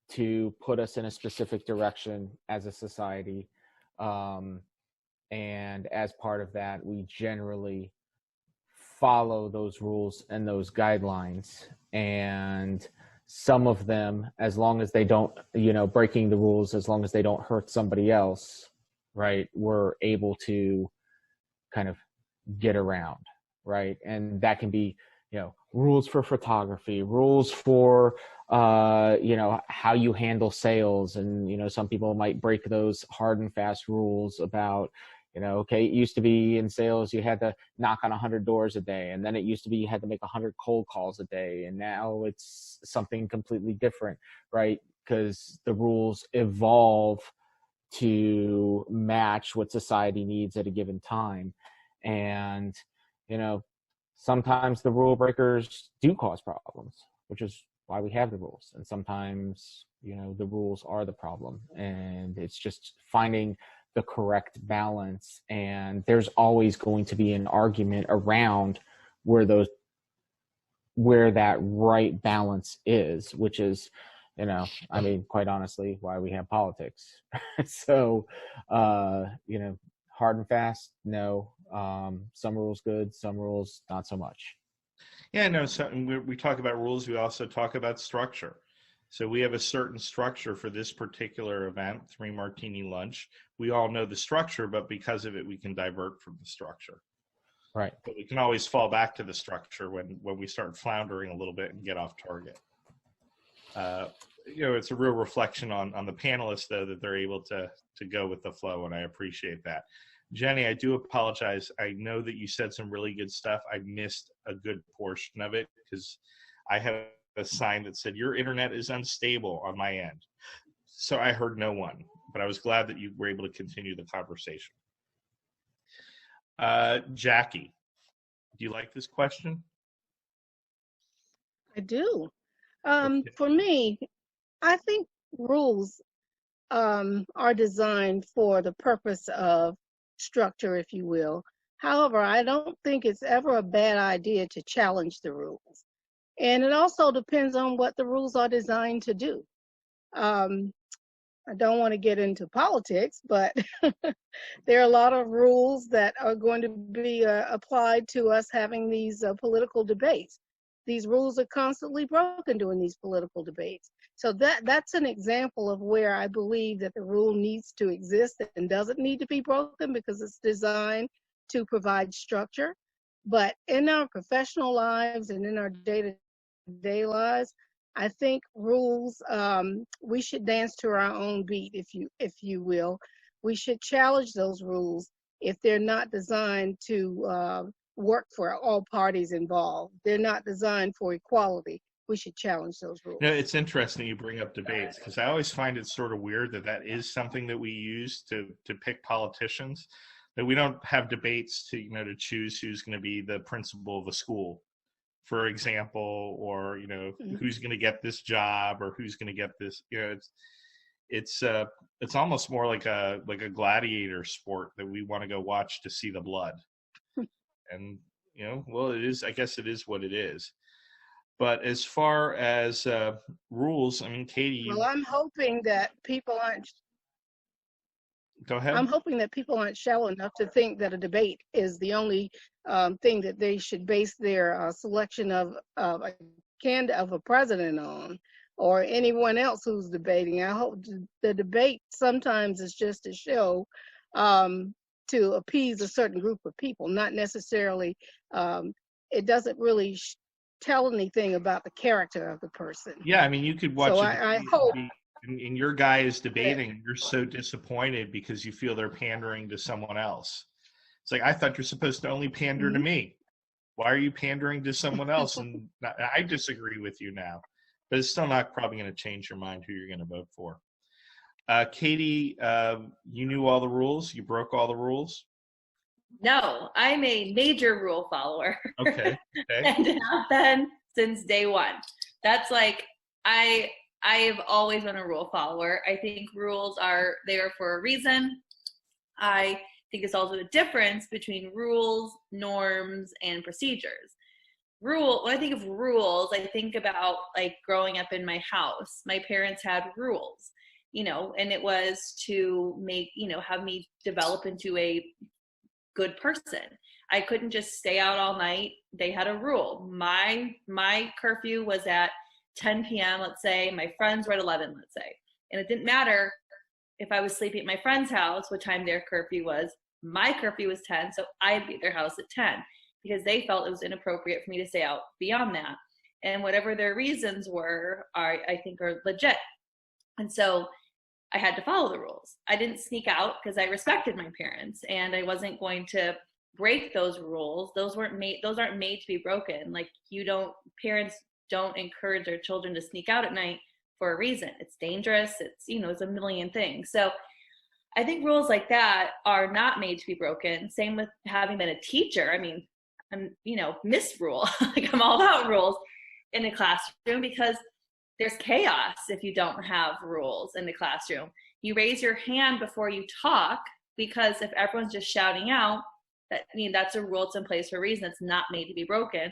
to put us in a specific direction as a society. And as part of that, we generally follow those rules and those guidelines. And some of them, as long as they don't, breaking the rules, as long as they don't hurt somebody else, right, we're able to kind of get around, right? And that can be, rules for photography, rules for, how you handle sales. And, some people might break those hard and fast rules about, okay, it used to be in sales, you had to knock on 100 doors a day. And then it used to be you had to make 100 cold calls a day. And now it's something completely different, right? Because the rules evolve to match what society needs at a given time. And, sometimes the rule breakers do cause problems, which is why we have the rules. And sometimes, the rules are the problem. And it's just finding the correct balance. And there's always going to be an argument around where that right balance is, which is, quite honestly, why we have politics. So, hard and fast, no. Some rules good, some rules not so much. Yeah, no. So we talk about rules. We also talk about structure. So we have a certain structure for this particular event, 3 Martini Lunch. We all know the structure, but because of it, we can divert from the structure. Right. But we can always fall back to the structure when we start floundering a little bit and get off target. It's a real reflection on the panelists, though, that they're able to go with the flow, and I appreciate that. Jenny, I do apologize. I know that you said some really good stuff. I missed a good portion of it because I had a sign that said, your internet is unstable on my end. So I heard no one, but I was glad that you were able to continue the conversation. Jackie, do you like this question? I do. For me, I think rules are designed for the purpose of structure, if you will. However, I don't think it's ever a bad idea to challenge the rules. And it also depends on what the rules are designed to do. I don't want to get into politics, but there are a lot of rules that are going to be applied to us having these political debates. These rules are constantly broken during these political debates. So that's an example of where I believe that the rule needs to exist and doesn't need to be broken because it's designed to provide structure. But in our professional lives and in our day-to-day lives, I think rules, we should dance to our own beat, if you will. We should challenge those rules if they're not designed to work for all parties involved. They're not designed for equality. We should challenge those rules. No, it's interesting you bring up debates because I always find it sort of weird that is something that we use to pick politicians. That we don't have debates to choose who's going to be the principal of a school, for example, or who's going to get this job or who's going to get this. It's almost more like a gladiator sport that we want to go watch to see the blood. And well, it is. I guess it is what it is. But as far as rules, I mean, Katie. Well, I'm hoping that people aren't. Go ahead. I'm hoping that people aren't shallow enough to think that a debate is the only thing that they should base their selection of a president on, or anyone else who's debating. I hope the debate sometimes is just a show to appease a certain group of people, not necessarily. It doesn't really tell anything about the character of the person. Yeah, I mean, you could watch. So I hope. And your guy is debating, and you're so disappointed because you feel they're pandering to someone else. It's like, I thought you're supposed to only pander to me. Why are you pandering to someone else? And I disagree with you now, but it's still not probably going to change your mind who you're going to vote for. Katie, you knew all the rules. You broke all the rules. No, I'm a major rule follower. Okay. And have been since day one. That's like, I've always been a rule follower. I think rules are there for a reason. I think it's also a difference between rules, norms, and procedures. When I think of rules, I think about like growing up in my house. My parents had rules, and it was to make, have me develop into a good person. I couldn't just stay out all night. They had a rule. My curfew was at 10 p.m., let's say. My friends were at 11, let's say. And it didn't matter if I was sleeping at my friend's house, what time their curfew was. My curfew was 10, so I'd be at their house at 10 because they felt it was inappropriate for me to stay out beyond that. And whatever their reasons were, I think are legit. And so I had to follow the rules. I didn't sneak out because I respected my parents, and I wasn't going to break those rules. Those aren't made to be broken. Like, parents don't encourage their children to sneak out at night for a reason. It's dangerous. It's a million things. So I think rules like that are not made to be broken. Same with having been a teacher. I mean, I'm, misrule. Like, I'm all about rules in the classroom because there's chaos if you don't have rules in the classroom. You raise your hand before you talk because if everyone's just shouting out, that's a rule. It's in place for a reason. It's not made to be broken.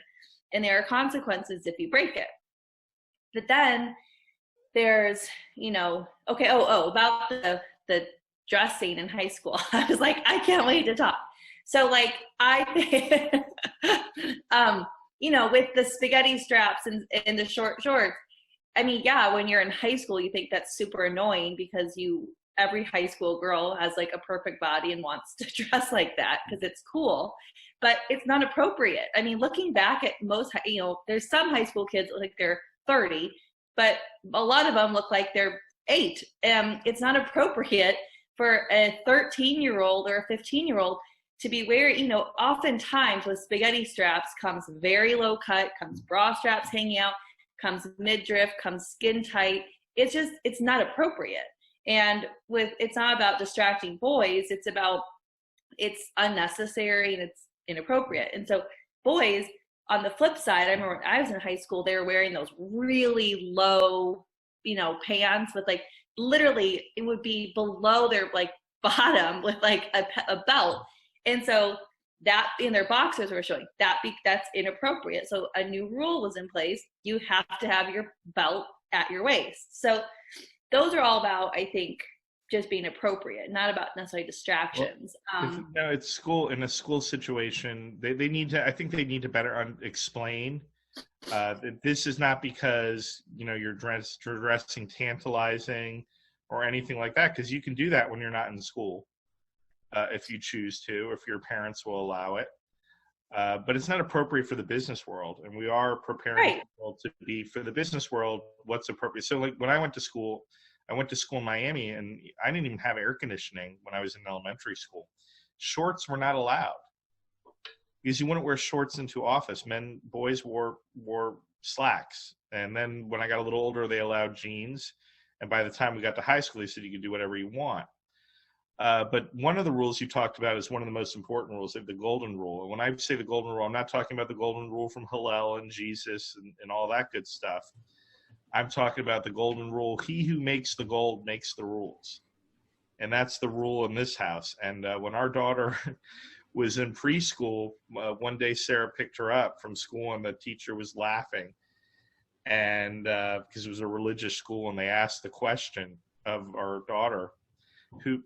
And there are consequences if you break it. But then there's, about the dress scene in high school. I was like, I can't wait to talk. So like, with the spaghetti straps and the short shorts, I mean, yeah, when you're in high school, you think that's super annoying because every high school girl has like a perfect body and wants to dress like that because it's cool. But it's not appropriate. I mean, looking back at most, there's some high school kids like they're 30, but a lot of them look like they're 8. It's not appropriate for a 13-year-old or a 15-year-old to be wearing, you know, oftentimes with spaghetti straps comes very low cut, comes bra straps hanging out, comes midriff, comes skin tight. It's just, it's not appropriate. And it's not about distracting boys. It's unnecessary and it's inappropriate. And so boys, on the flip side, I remember when I was in high school, they were wearing those really low, you know, pants with like, literally it would be below their like bottom with like a belt. And so that in their boxers were showing that's inappropriate. So a new rule was in place. You have to have your belt at your waist. So those are all about, I think, just being appropriate, not about necessarily distractions. No, it's school, in a school situation, they need to, I think they need to better explain that this is not because, you know, you're dressing tantalizing or anything like that, because you can do that when you're not in school. If you choose to, if your parents will allow it. But it's not appropriate for the business world. And we are preparing people to be, for the business world, what's appropriate. So like when I went to school in Miami, and I didn't even have air conditioning when I was in elementary school. Shorts were not allowed because you wouldn't wear shorts into office. Boys wore slacks. And then when I got a little older, they allowed jeans. And by the time we got to high school, they said you could do whatever you want. But one of the rules you talked about is one of the most important rules, the golden rule. And when I say the golden rule, I'm not talking about the golden rule from Hillel and Jesus and all that good stuff. I'm talking about the golden rule. He who makes the gold makes the rules. And that's the rule in this house. And when our daughter was in preschool, one day Sarah picked her up from school and the teacher was laughing. And because it was a religious school, and they asked the question of our daughter,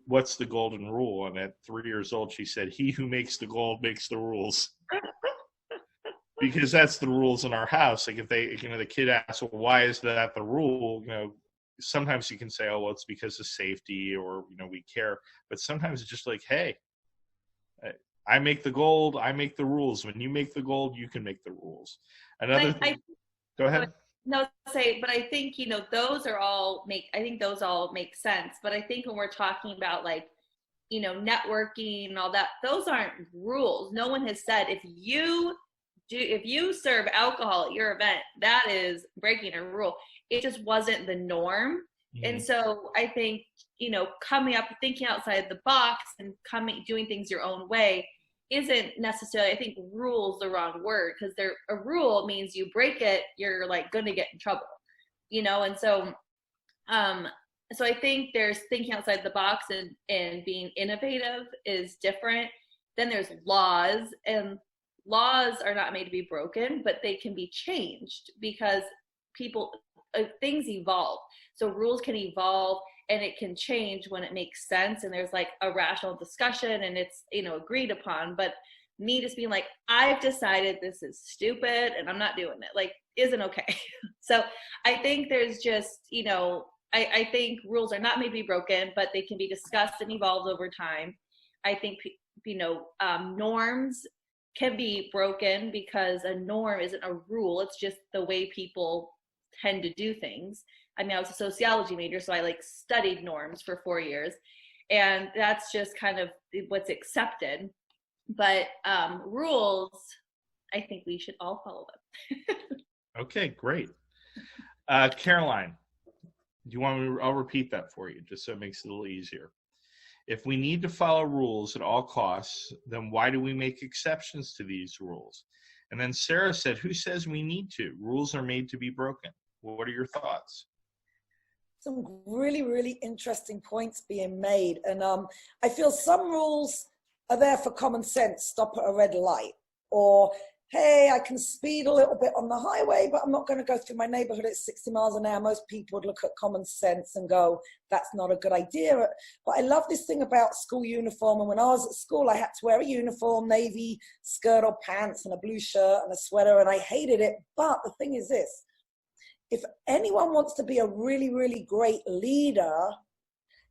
what's the golden rule? And at 3 years old, she said, he who makes the gold makes the rules. Because that's the rules in our house. Like if the kid asks, well, why is that the rule? You know, sometimes you can say, oh, well, it's because of safety, or, you know, we care. But sometimes it's just like, hey, I make the gold, I make the rules. When you make the gold, you can make the rules. Another thing, go ahead. But I think, you know, those all make sense. But I think when we're talking about like, you know, networking and all that, those aren't rules. No one has said if you serve alcohol at your event, that is breaking a rule. It just wasn't the norm. Mm-hmm. And so I think, you know, coming up, thinking outside the box and doing things your own way isn't necessarily, I think rule's the wrong word, because a rule means you break it, you're like going to get in trouble, you know? And so, so I think there's thinking outside the box and being innovative is different. Then there's laws, and laws are not made to be broken, but they can be changed because things evolve. So rules can evolve and it can change when it makes sense. And there's like a rational discussion and it's, you know, agreed upon. But me just being like, I've decided this is stupid and I'm not doing it, like, isn't okay. So I think there's just, you know, I think rules are not made to be broken, but they can be discussed and evolved over time. I think, you know, norms can be broken because a norm isn't a rule. It's just the way people tend to do things. I mean, I was a sociology major, so I like studied norms for 4 years, and that's just kind of what's accepted. But rules, I think we should all follow them. Okay, great. Caroline, do you want me I'll repeat that for you just so it makes it a little easier. If we need to follow rules at all costs, then why do we make exceptions to these rules? And then Sarah said, who says we need to? Rules are made to be broken. What are your thoughts? Some really, really interesting points being made. And I feel some rules are there for common sense, stop at a red light. Or, hey, I can speed a little bit on the highway, but I'm not going to go through my neighborhood at 60 miles an hour. Most people would look at common sense and go, that's not a good idea. But I love this thing about school uniform. And when I was at school, I had to wear a uniform, navy skirt or pants and a blue shirt and a sweater, and I hated it. But the thing is this, if anyone wants to be a really, really great leader,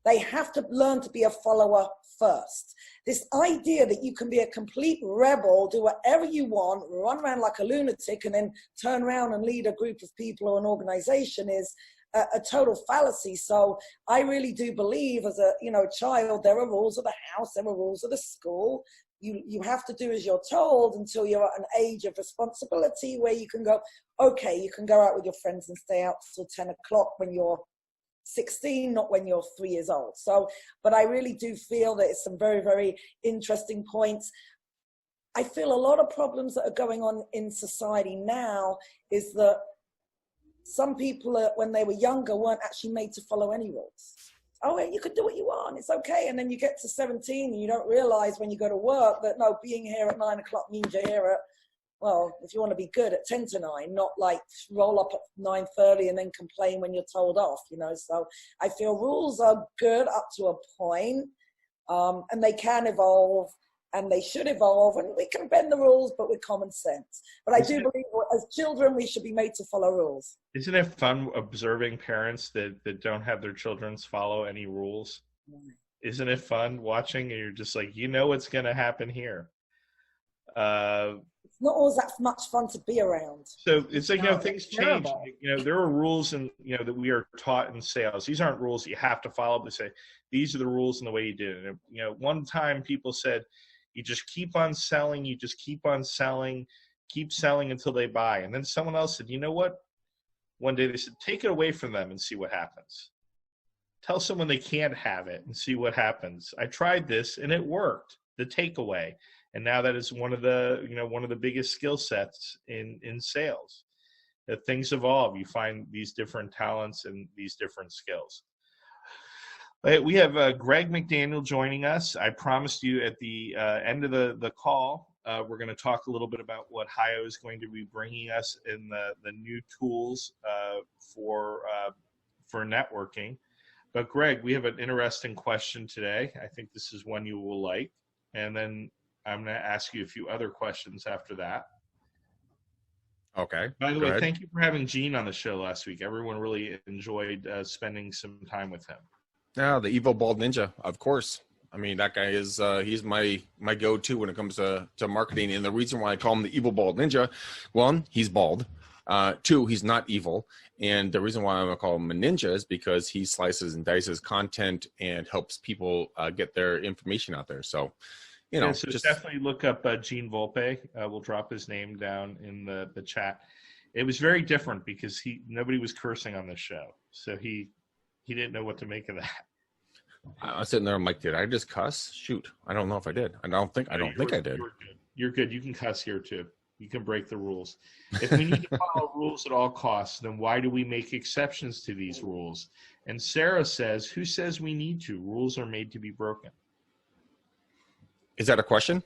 they have to learn to be a follower first. This idea that you can be a complete rebel, do whatever you want, run around like a lunatic, and then turn around and lead a group of people or an organization is a total fallacy. So I really do believe as a, child, there are rules of the house, there are rules of the school. You have to do as you're told until you're at an age of responsibility where you can go, okay, you can go out with your friends and stay out till 10 o'clock when you're 16, not when you're 3 years old. So, but I really do feel that it's some very, very interesting points. I feel a lot of problems that are going on in society now is that some people, when they were younger, weren't actually made to follow any rules. Oh, you can do what you want, it's okay. And then you get to 17 and you don't realize when you go to work that, no, being here at 9 o'clock means you're here at, well, if you want to be good, at 10 to 9, not like roll up at 9:30 and then complain when you're told off, So I feel rules are good up to a point, and they can evolve. And they should evolve, and we can bend the rules, but with common sense. But I do believe as children, we should be made to follow rules. Isn't it fun observing parents that don't have their children follow any rules? Isn't it fun watching? And you're just like, what's going to happen here. It's not always that much fun to be around. So it's like, things change. There are rules and, that we are taught in sales. These aren't rules that you have to follow. They say, these are the rules and the way you do it. One time people said, you just keep on selling. You just keep on selling, keep selling until they buy. And then someone else said, you know what? One day they said, take it away from them and see what happens. Tell someone they can't have it and see what happens. I tried this and it worked, the takeaway. And now that is one of the biggest skill sets in sales. That things evolve. You find these different talents and these different skills. We have Greg McDaniel joining us. I promised you at the end of the call, we're going to talk a little bit about what HIO is going to be bringing us in the new tools for networking. But Greg, we have an interesting question today. I think this is one you will like. And then I'm going to ask you a few other questions after that. Okay. By the way, thank you for having Gene on the show last week. Everyone really enjoyed spending some time with him. Yeah, the evil bald ninja, of course. I mean, that guy is he's my go-to when it comes to marketing. And the reason why I call him the evil bald ninja, one, he's bald. Two, he's not evil. And the reason why I'm going to call him a ninja is because he slices and dices content and helps people get their information out there. So, so just definitely look up Gene Volpe. We'll drop his name down in the chat. It was very different because nobody was cursing on this show. So he didn't know what to make of that. I was sitting there, I'm like, did I just cuss? Shoot, I don't know if I did. I don't think I did. You're good. You can cuss here too. You can break the rules. If we need to follow rules at all costs, then why do we make exceptions to these rules? And Sarah says, who says we need to? Rules are made to be broken. Is that a question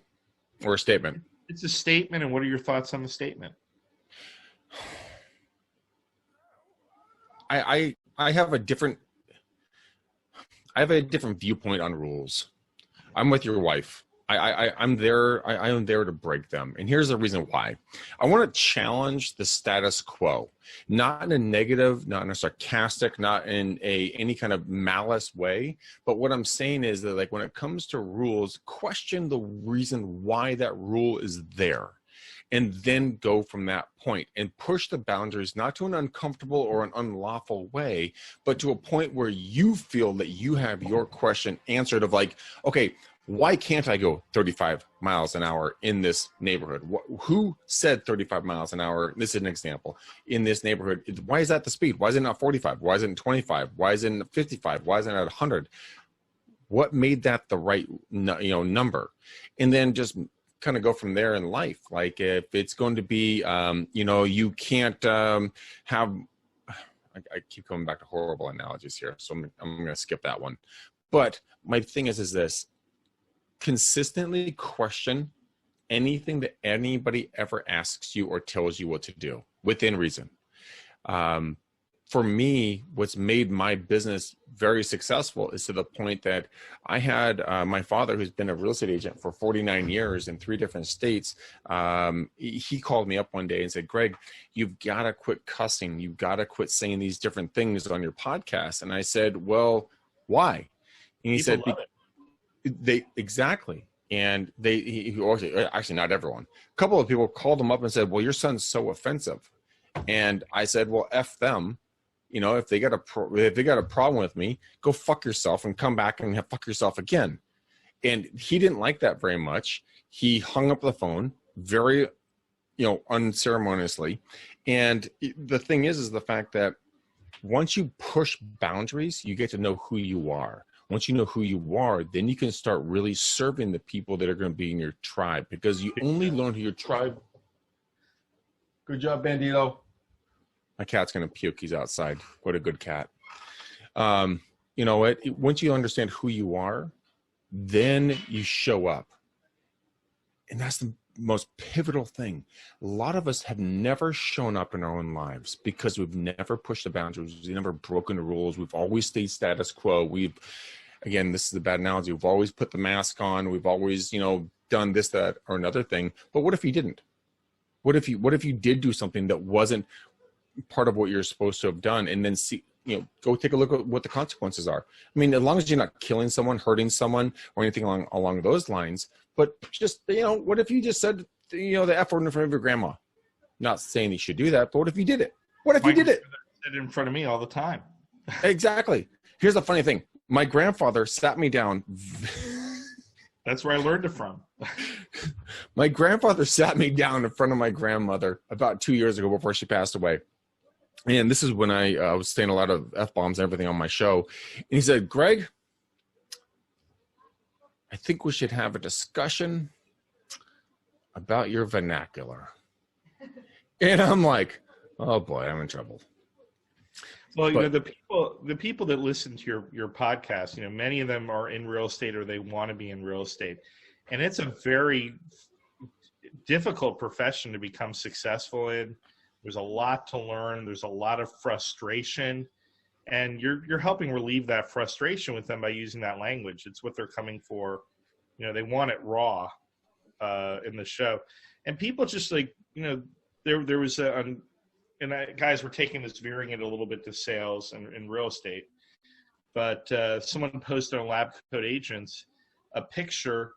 or a statement? It's a statement. And what are your thoughts on the statement? I have a different viewpoint on rules. I'm with your wife. I'm there. I am there to break them. And here's the reason why. I want to challenge the status quo, not in a negative, not in a sarcastic, not in any kind of malice way. But what I'm saying is that, like, when it comes to rules, question the reason why that rule is there. And then go from that point and push the boundaries, not to an uncomfortable or an unlawful way, but to a point where you feel that you have your question answered of, like, okay, why can't I go 35 miles an hour in this neighborhood? Who said 35 miles an hour? This is an example. In this neighborhood, why is that the speed? Why is it not 45? Why is it 25? Why is it 55? Why is it at 100? What made that the right number? And then just kind of go from there in life. Like, if it's going to be, you can't have, I keep coming back to horrible analogies here, so I'm going to skip that one. But my thing is this: consistently question anything that anybody ever asks you or tells you what to do within reason. For me, what's made my business very successful is to the point that I had my father, who's been a real estate agent for 49 years in 3 different states. He called me up one day and said, Greg, you've got to quit cussing. You've got to quit saying these different things on your podcast. And I said, well, why? And he said, exactly. And actually not everyone. A couple of people called him up and said, well, your son's so offensive. And I said, well, F them. You know, if they got a problem with me, go fuck yourself and come back and fuck yourself again. And he didn't like that very much. He hung up the phone very, unceremoniously. And the thing is the fact that once you push boundaries, you get to know who you are. Once you know who you are, then you can start really serving the people that are going to be in your tribe, because you only learn who your tribe. Good job, Bandito. My cat's going to puke. He's outside. What a good cat. You know what? Once you understand who you are, then you show up. And that's the most pivotal thing. A lot of us have never shown up in our own lives because we've never pushed the boundaries. We've never broken the rules. We've always stayed status quo. Again, this is a bad analogy. We've always put the mask on. We've always, done this, that, or another thing. But what if you didn't? What if you did do something that wasn't part of what you're supposed to have done, and then go take a look at what the consequences are? I mean, as long as you're not killing someone, hurting someone, or anything along those lines. But just, what if you just said, the F word in front of your grandma? Not saying you should do that, but what if you did it? What if you did it? Said it in front of me all the time. Exactly. Here's the funny thing. My grandfather sat me down. That's where I learned it from. My grandfather sat me down in front of my grandmother about 2 years ago before she passed away. And this is when I was saying a lot of F-bombs and everything on my show. And he said, Greg, I think we should have a discussion about your vernacular. And I'm like, oh boy, I'm in trouble. Well, the people that listen to your podcast, many of them are in real estate or they want to be in real estate. And it's a very difficult profession to become successful in. There's a lot to learn. There's a lot of frustration. And you're helping relieve that frustration with them by using that language. It's what they're coming for. They want it raw in the show. And people just there was guys were taking this, veering it a little bit to sales and real estate. But someone posted on Lab Coat Agents a picture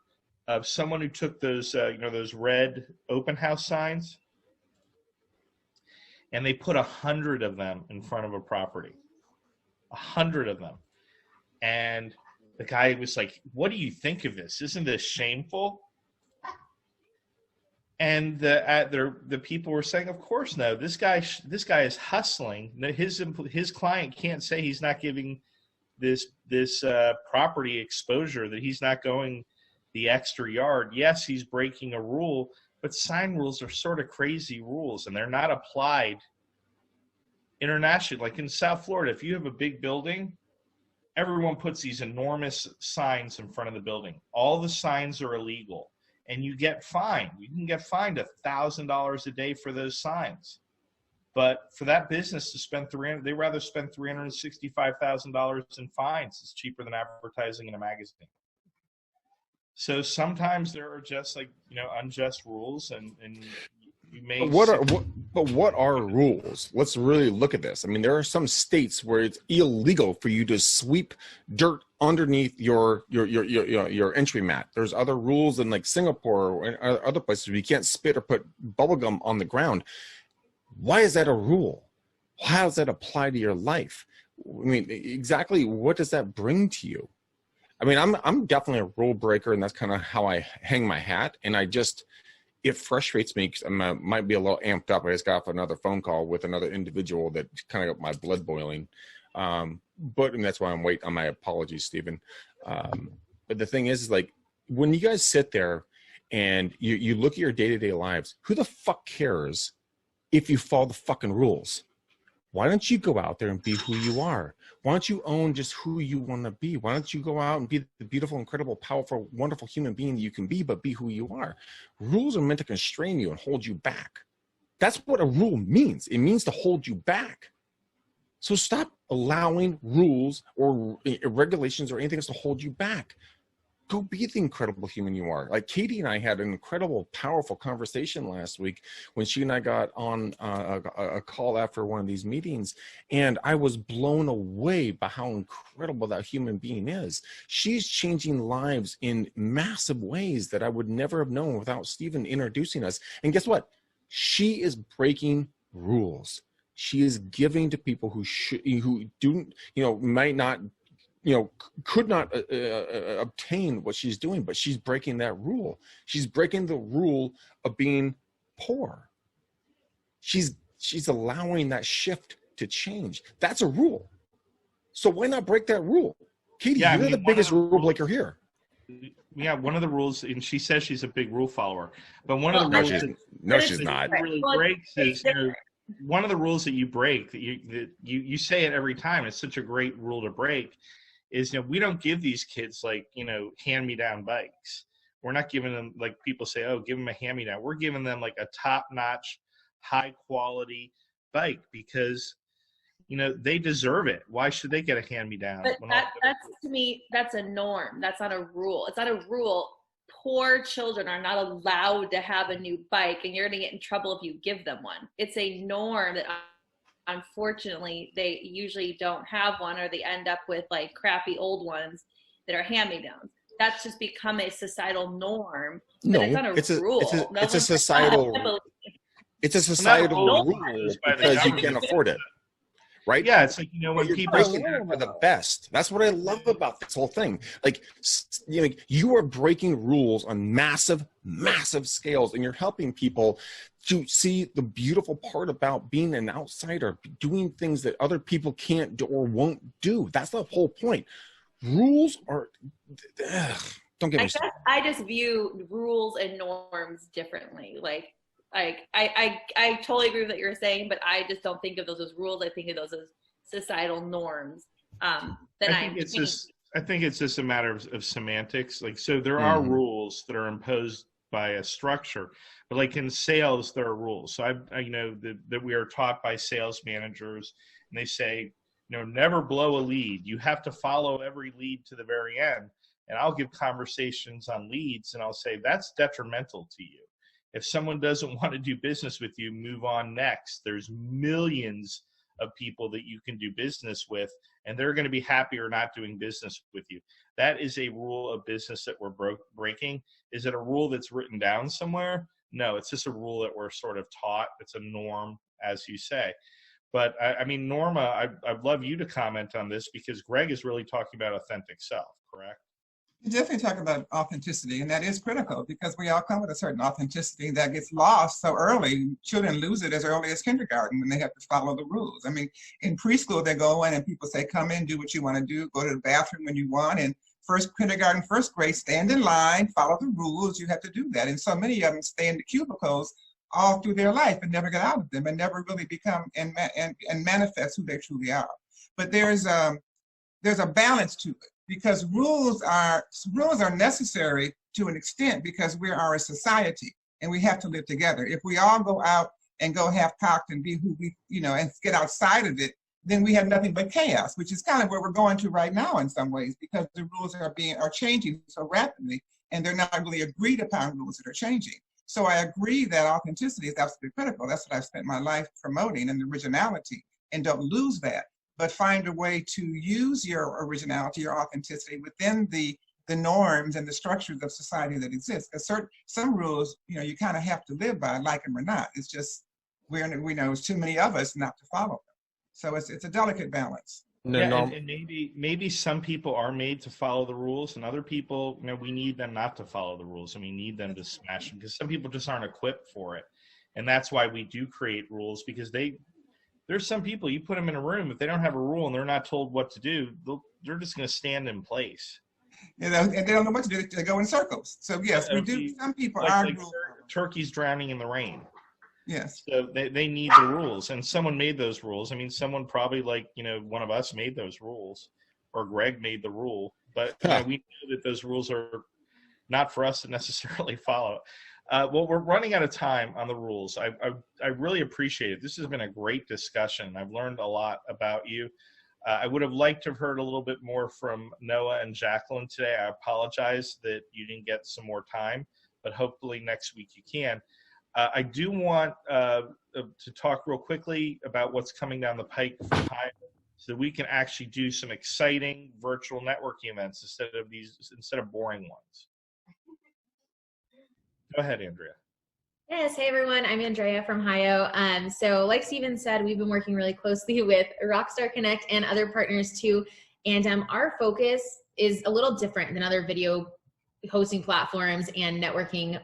of someone who took those, those red open house signs, and they put 100 of them in front of a property. 100 of them. And the guy was like, what do you think of this? Isn't this shameful? And the people were saying, of course, no, this guy is hustling. His client can't say he's not giving this property exposure, that he's not going the extra yard. Yes, he's breaking a rule, but sign rules are sort of crazy rules, and they're not applied internationally. Like in South Florida, if you have a big building, everyone puts these enormous signs in front of the building. All the signs are illegal, and you get fined. You can get fined $1,000 a day for those signs. But for that business to spend they rather spend $365,000 in fines. It's cheaper than advertising in a magazine. So sometimes there are just unjust rules, and you may. But what are rules? Let's really look at this. I mean, there are some states where it's illegal for you to sweep dirt underneath your entry mat. There's other rules in Singapore and other places where you can't spit or put bubble gum on the ground. Why is that a rule? How does that apply to your life? I mean, exactly what does that bring to you? I mean, I'm definitely a rule breaker, and that's kind of how I hang my hat. And it frustrates me because I might be a little amped up. I just got off another phone call with another individual that kind of got my blood boiling. And that's why I'm waiting on my apologies, Stephen. But the thing is when you guys sit there and you look at your day-to-day lives, who the fuck cares if you follow the fucking rules? Why don't you go out there and be who you are? Why don't you own just who you want to be? Why don't you go out and be the beautiful, incredible, powerful, wonderful human being that you can be, but be who you are? Rules are meant to constrain you and hold you back. That's what a rule means. It means to hold you back. So stop allowing rules or regulations or anything else to hold you back. Go be the incredible human you are. Like Katie and I had an incredible, powerful conversation last week when she and I got on a call after one of these meetings, and I was blown away by how incredible that human being is. She's changing lives in massive ways that I would never have known without Stephen introducing us. And guess what? She is breaking rules. She is giving to people who do, might not, could not obtain what she's doing, but she's breaking that rule. She's breaking the rule of being poor. She's allowing that shift to change. That's a rule. So why not break that rule? Katie, you're the biggest rule breaker here. Yeah, one of the rules, and she says she's a big rule follower, but one of the rules she's not. Really breaks is, one of the rules that you break, that you say it every time, it's such a great rule to break, is, we don't give these kids hand-me-down bikes. We're not giving them, like people say, oh, give them a hand-me-down. We're giving them like a top-notch, high-quality bike because, they deserve it. Why should they get a hand-me-down? But that's, to me, that's a norm. That's not a rule. It's not a rule. Poor children are not allowed to have a new bike, and you're going to get in trouble if you give them one. It's a norm that, unfortunately, they usually don't have one, or they end up with like crappy old ones that are hand-me-downs. That's just become a societal norm. No, it's not a rule. It's a societal. It's a societal rule because you can't afford it. Right? Yeah, it's like, when people breaking that for the best. That's what I love about this whole thing. Like, you are breaking rules on massive, massive scales, and you're helping people to see the beautiful part about being an outsider, doing things that other people can't do or won't do. That's the whole point. Rules are, don't get me started. I just view rules and norms differently. I totally agree with what you're saying, but I just don't think of those as rules. I think of those as societal norms. I think it's just a matter of semantics. So there are rules that are imposed by a structure, but like in sales, there are rules. So I know that we are taught by sales managers, and they say, never blow a lead. You have to follow every lead to the very end. And I'll give conversations on leads, and I'll say, that's detrimental to you. If someone doesn't want to do business with you, move on next. There's millions of people that you can do business with, and they're going to be happier not doing business with you. That is a rule of business that we're breaking. Is it a rule that's written down somewhere? No, it's just a rule that we're sort of taught. It's a norm, as you say. But I mean, Norma, I'd love you to comment on this because Greg is really talking about authentic self, correct? You definitely talk about authenticity, and that is critical because we all come with a certain authenticity that gets lost so early. Children lose it as early as kindergarten when they have to follow the rules. I mean, in preschool, they go in and people say, come in, do what you want to do, go to the bathroom when you want. And kindergarten, first grade, stand in line, follow the rules. You have to do that. And so many of them stay in the cubicles all through their life and never get out of them and never really become and manifest who they truly are. But there's a balance to it. Because rules are necessary to an extent because we are a society and we have to live together. If we all go out and go half-cocked and be who we, and get outside of it, then we have nothing but chaos, which is kind of where we're going to right now in some ways because the rules are changing so rapidly and they're not really agreed upon rules that are changing. So I agree that authenticity is absolutely critical. That's what I've spent my life promoting, and originality, and don't lose that. But find a way to use your originality, your authenticity within the norms and the structures of society that exist. Because some rules, you kind of have to live by, like them or not. It's just we know it's too many of us not to follow them. So it's a delicate balance. And maybe some people are made to follow the rules, and other people, we need them not to follow the rules, and we need them to smash them because some people just aren't equipped for it, and that's why we do create rules because there's some people, you put them in a room, if they don't have a rule and they're not told what to do, they're just going to stand in place. And they don't know what to do. They go in circles. So yes, we do. Some people are turkeys drowning in the rain. Yes. So they need the rules, and someone made those rules. I mean, someone probably one of us made those rules, or Greg made the rule. But we know that those rules are not for us to necessarily follow. Well, we're running out of time on the rules. I really appreciate it. This has been a great discussion. I've learned a lot about you. I would have liked to have heard a little bit more from Noah and Jacqueline today. I apologize that you didn't get some more time, but hopefully next week you can. I do want to talk real quickly about what's coming down the pike for time so that we can actually do some exciting virtual networking events instead of boring ones. Go ahead, Andrea. Yes, hey everyone, I'm Andrea from Ohio. So like Steven said, we've been working really closely with Rockstar Connect and other partners too. And our focus is a little different than other video hosting platforms and networking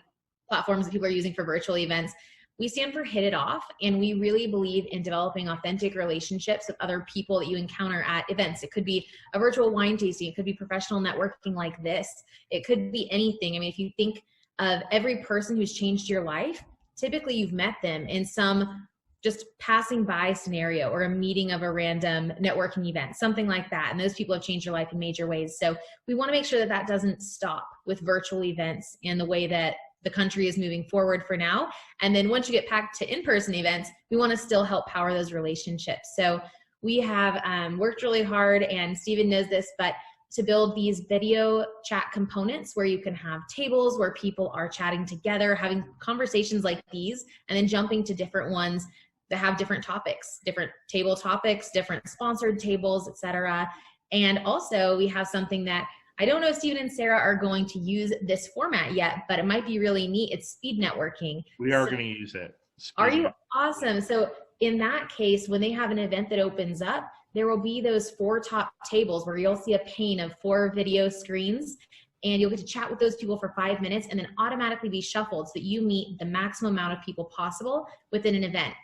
platforms that people are using for virtual events. We stand for Hit It Off, and we really believe in developing authentic relationships with other people that you encounter at events. It could be a virtual wine tasting, it could be professional networking like this, it could be anything. I mean, if you think of every person who's changed your life, typically you've met them in some just passing by scenario or a meeting of a random networking event, something like that. And those people have changed your life in major ways. So we want to make sure that that doesn't stop with virtual events and the way that the country is moving forward for now. And then once you get back to in-person events, we want to still help power those relationships. So we have worked really hard, and Steven knows this, but to build these video chat components where you can have tables where people are chatting together, having conversations like these, and then jumping to different ones that have different topics, different table topics, different sponsored tables, etc. And also we have something that I don't know if Steven and Sarah are going to use this format yet, but it might be really neat. It's speed networking. We are going to use it. Are you? Awesome. So in that case, when they have an event that opens up, there will be those 4 top tables where you'll see a pane of 4 video screens, and you'll get to chat with those people for 5 minutes and then automatically be shuffled so that you meet the maximum amount of people possible within an event.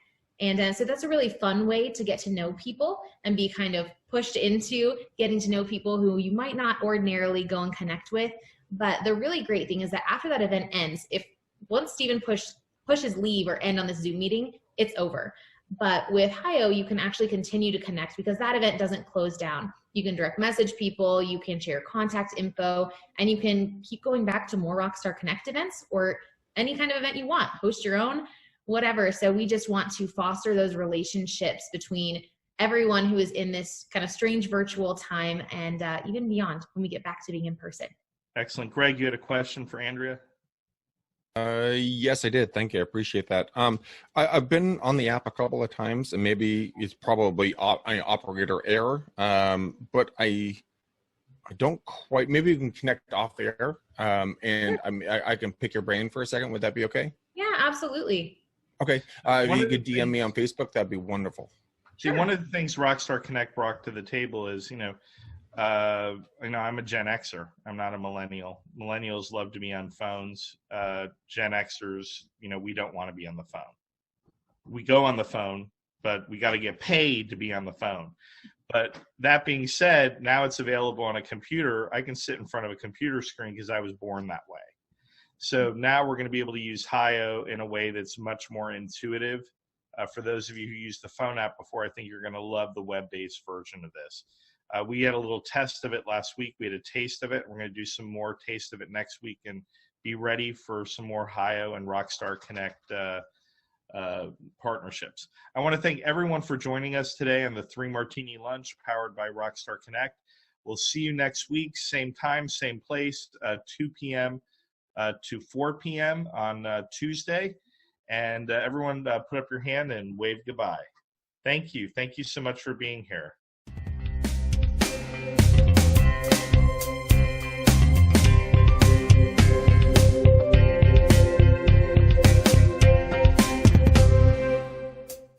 And so that's a really fun way to get to know people and be kind of pushed into getting to know people who you might not ordinarily go and connect with. But the really great thing is that after that event ends, if once Steven pushes leave or end on this Zoom meeting, it's over. But with HIO, you can actually continue to connect because that event doesn't close down. You can direct message people, you can share contact info, and you can keep going back to more Rockstar Connect events or any kind of event you want, host your own, whatever. So we just want to foster those relationships between everyone who is in this kind of strange virtual time and even beyond when we get back to being in person. Excellent. Greg, you had a question for Andrea? Yes, I did. Thank you. I appreciate that. I've been on the app a couple of times, and maybe it's probably an operator error, but I don't quite. Maybe you can connect off the air, and I can pick your brain for a second. Would that be okay? Yeah, absolutely. Okay. If you could DM me on Facebook, that'd be wonderful. See, one of the things Rockstar Connect brought to the table is, I'm a Gen Xer. I'm not a millennial. Millennials love to be on phones. Gen Xers, we don't want to be on the phone. We go on the phone, but we got to get paid to be on the phone. But that being said, now it's available on a computer. I can sit in front of a computer screen because I was born that way. So now we're going to be able to use HIO in a way that's much more intuitive. For those of you who used the phone app before, I think you're going to love the web-based version of this. We had a little test of it last week. We had a taste of it. We're going to do some more taste of it next week and be ready for some more HIO and Rockstar Connect partnerships. I want to thank everyone for joining us today on the 3 Martini Lunch powered by Rockstar Connect. We'll see you next week, same time, same place, 2 p.m. To 4 p.m. on Tuesday. And everyone put up your hand and wave goodbye. Thank you. Thank you so much for being here.